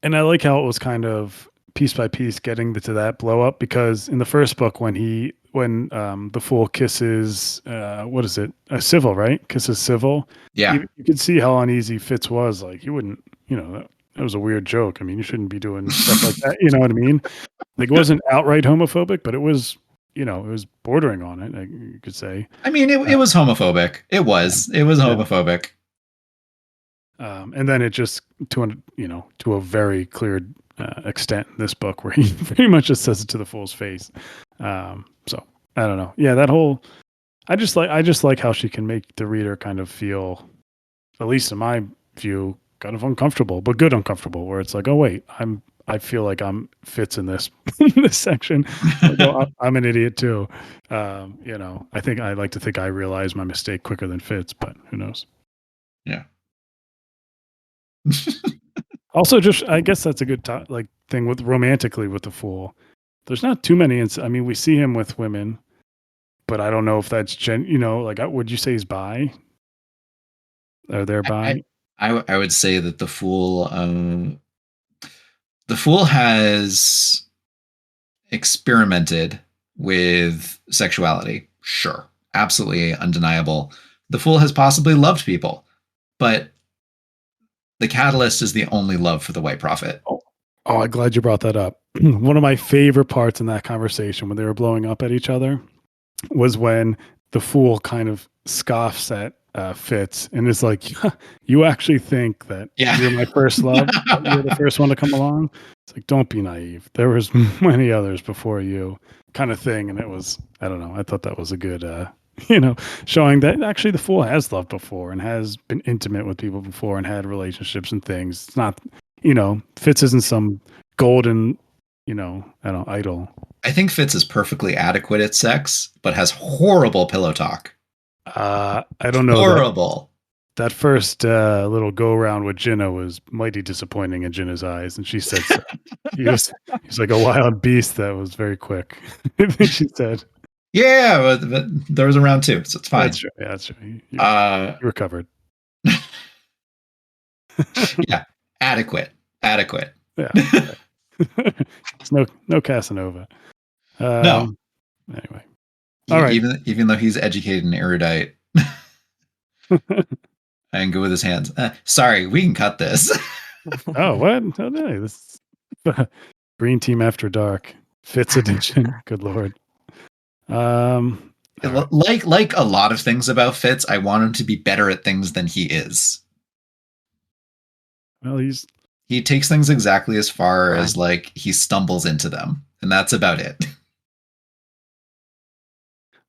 And I like how it was kind of piece by piece getting to that blow up, because in the first book when the Fool kisses what is it? Civil, right? Kisses Civil.
Yeah.
You could see how uneasy Fitz was. Like, you wouldn't, that was a weird joke. I mean, you shouldn't be doing stuff like that. You know what I mean? Like, it wasn't outright homophobic, but it was, it was bordering on it, you could say.
I mean, it was homophobic. It was homophobic.
And then it just to a very clear extent in this book where he pretty much just says it to the Fool's face. So I don't know. Yeah, that whole I just like how she can make the reader kind of feel, at least in my view, kind of uncomfortable, but good uncomfortable, where it's like, oh wait, I feel like I'm Fitz in this this section. Like, oh, I'm an idiot too. I think I like to think I realize my mistake quicker than Fitz, but who knows?
Yeah.
Also, just I guess that's a good thing with romantically with the Fool. There's not too many. I mean, we see him with women, but I don't know if that's would you say he's bi? Are there bi?
I would say that the Fool has experimented with sexuality. Sure, absolutely undeniable. The Fool has possibly loved people, but the catalyst is the only love for the White Prophet.
Oh, I'm glad you brought that up. One of my favorite parts in that conversation when they were blowing up at each other was when the Fool kind of scoffs at Fitz and is like, "You actually think that you're my first love? That you're the first one to come along?" It's like, don't be naive. There was many others before you, kind of thing. And it was, I don't know. I thought that was a good, showing that actually the Fool has loved before and has been intimate with people before and had relationships and things. It's not, Fitz isn't some golden, idol.
I think Fitz is perfectly adequate at sex, but has horrible pillow talk.
I don't know.
Horrible.
That first little go around with Jinna was mighty disappointing in Jinna's eyes, and she said so. He's like a wild beast that was very quick. I think she said.
Yeah, but there was a round 2, so it's fine.
That's true. Yeah, that's true. You recovered.
Yeah, adequate.
Yeah. It's no Casanova.
No.
Anyway. All right.
Even though he's educated and erudite. And good with his hands. Sorry, we can cut this.
Oh, what? Oh, no, this is Green Team After Dark. Fitz edition. Good Lord.
Like a lot of things about Fitz, I want him to be better at things than he is.
Well,
he takes things exactly as far as like he stumbles into them, and that's about it.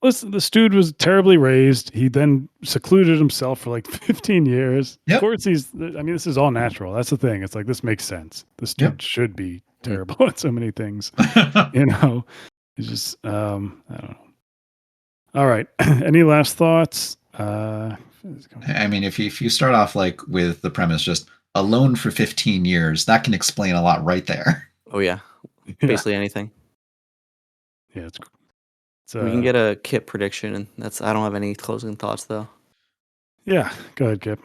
Listen, this dude was terribly raised. He then secluded himself for like 15 years.
Yep.
Of course, this is all natural. That's the thing. It's like, this makes sense. This dude should be terrible at so many things. It's just, I don't know. All right. Any last thoughts?
I mean, if you start off like with the premise, just alone for 15 years, that can explain a lot right there.
Oh, yeah. Basically anything.
Yeah, it's
we can get a Kip prediction, and I don't have any closing thoughts though.
Yeah, go ahead, Kip.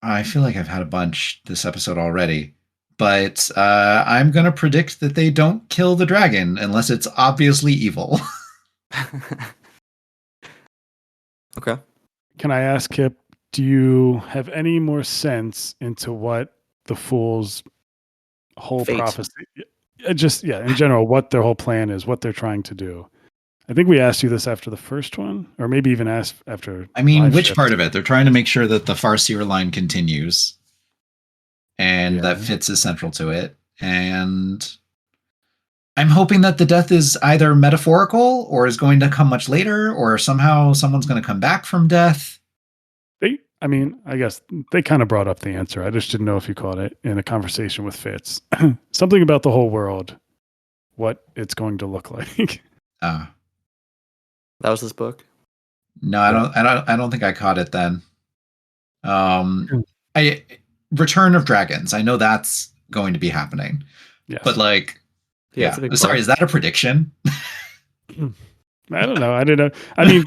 I feel like I've had a bunch this episode already, but I'm gonna predict that they don't kill the dragon unless it's obviously evil.
Okay.
Can I ask, Kip, do you have any more sense into what the Fool's whole prophecy? Just in general, what their whole plan is, what they're trying to do. I think we asked you this after the first one, or maybe even asked after.
I mean, which part of it? They're trying to make sure that the Farseer line continues, and that Fitz is central to it. And I'm hoping that the death is either metaphorical or is going to come much later, or somehow someone's going to come back from death.
I guess they kind of brought up the answer. I just didn't know if you caught it in a conversation with Fitz. Something about the whole world, what it's going to look like.
That was this book?
No, I don't think I caught it then. Return of Dragons. I know that's going to be happening. Yes. But like, sorry, is that a prediction?
I don't know. I don't know. I mean,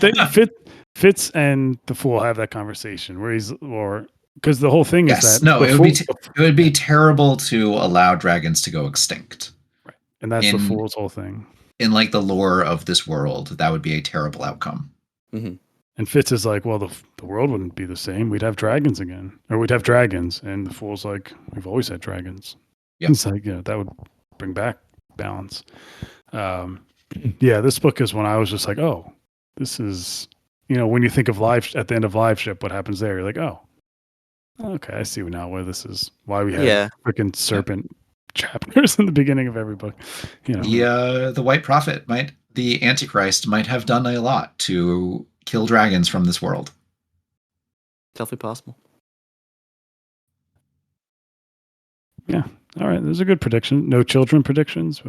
Fitz and the Fool have that conversation where because the whole thing is that
it would be terrible to allow dragons to go extinct.
Right. And that's the Fool's whole thing.
In like the lore of this world, that would be a terrible outcome.
Mm-hmm. And Fitz is like, well, the world wouldn't be the same. We'd have dragons again, or we'd have dragons. And the Fool's like, we've always had dragons. Yep. It's like, that would bring back balance. This book is when I was just like, oh, this is, when you think of at the end of Live Ship, what happens there? You're like, oh, okay, I see now where this is. Why we have freaking serpent chapters in the beginning of every book.
The White Prophet the Antichrist might have done a lot to kill dragons from this world.
Definitely possible.
Yeah. All right. There's a good prediction. No children predictions.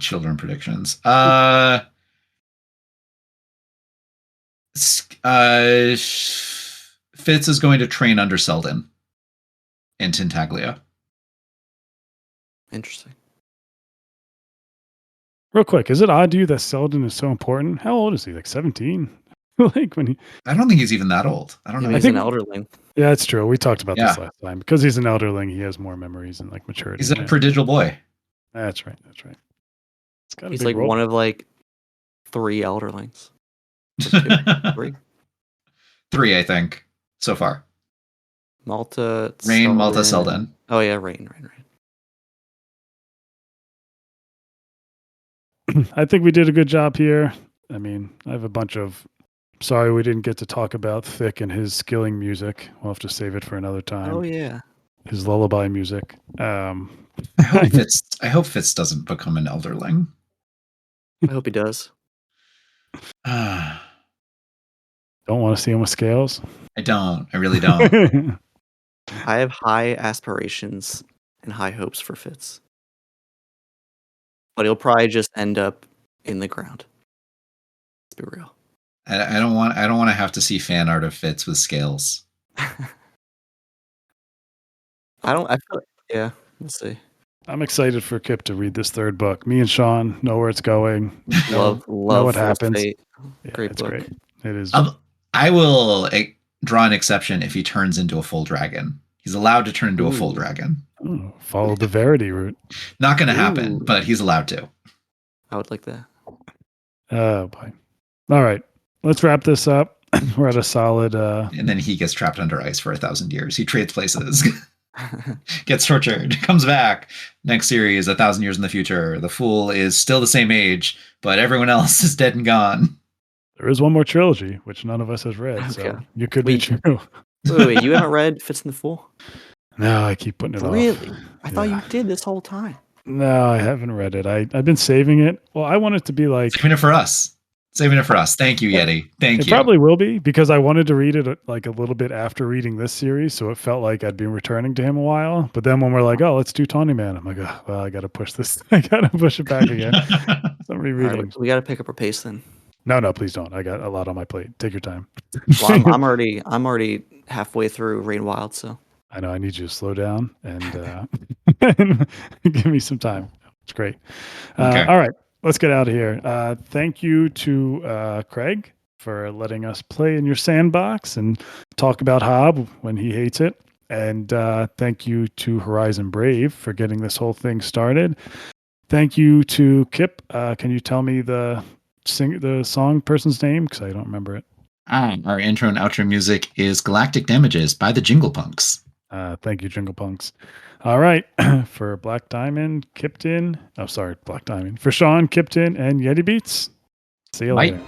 Children predictions. Fitz is going to train under Selden in Tintaglia.
Interesting.
Real quick, is it odd to you that Selden is so important? How old is he? Like 17? Like when he
I don't think he's even that old. I don't
Yeah,
know.
he's
think-
an elderling.
Yeah, it's true. We talked about this
Yeah.
last time. Because he's an elderling, he has more memories and like maturity.
He's a prodigal boy.
That's right. That's right. It's got a
He's
big
like
role.
one of like 3 elderlings. Or 2, 3.
3, I think, so far.
Malta,
Rain, Malta,
and-
Selden.
Oh yeah, Rain.
I think we did a good job here. I mean, I have a bunch of. Sorry, we didn't get to talk about Thick and his skilling music. We'll have to save it for another time.
Oh yeah.
His lullaby music.
I hope Fitz doesn't become an elderling.
I hope he does.
I
Don't want to see him with scales.
don't. I really don't.
I have high aspirations and high hopes for Fitz. But he'll probably just end up in the ground. Let's be real.
I don't want to have to see fan art of Fitz with scales.
I feel like, yeah, we'll see.
I'm excited for Kip to read this third book. Me and Sean know where it's going.
Love
know what
Full
happens.
Fate.
Yeah,
Great
it's
book.
great. It is.
I will draw an exception if he turns into a full dragon. He's allowed to turn into a full
Ooh.
dragon.
Follow the Verity route.
Not going to happen,
Ooh.
but he's allowed to.
I would like that.
Oh boy. All right. Let's wrap this up. We're at a solid
And then he gets trapped under ice for 1,000 years. He trades places, gets tortured, comes back. Next series, 1,000 years in the future. The fool is still the same age, but everyone else is dead and gone.
there is one more trilogy, which none of us has read. So
Okay.
you could be
Wait.
true.
Wait, you haven't read Fitz and the Fool?
No, I keep putting it off.
Really? I thought
Yeah.
you did this whole time.
No, I haven't read it. I've been saving it. Well, I want it to be like
Saving it for us. Saving it for us. Thank you, Yetti. Thank
it
you.
probably will be because I wanted to read it like a little bit after reading this series, so it felt like I'd been returning to him a while. But then when we're like, oh, let's do Tawny Man, I'm like, oh, well, I got to push this. I got to push it back again. So I'm
All
rereading.
right, we got to pick up our pace then.
No, please don't. I got a lot on my plate. Take your time.
Well, I'm already halfway through Rain Wild, so
I know I need you to slow down and and give me some time. It's great.
Okay.
All right, let's get out of here. Thank you to Craig for letting us play in your sandbox and talk about Hobb when he hates it. And thank you to Horizon Brave for getting this whole thing started. Thank you to Kip. Can you tell me the song person's name? Because I don't remember it.
Our intro and outro music is Galactic Damages by the Jingle Punks.
Thank you, Jingle Punks. All right. For Black Diamond, Kyptan. Oh, sorry, Black Diamond. For Sean, Kyptan, and Yetti Beats. See you
Bye.
later.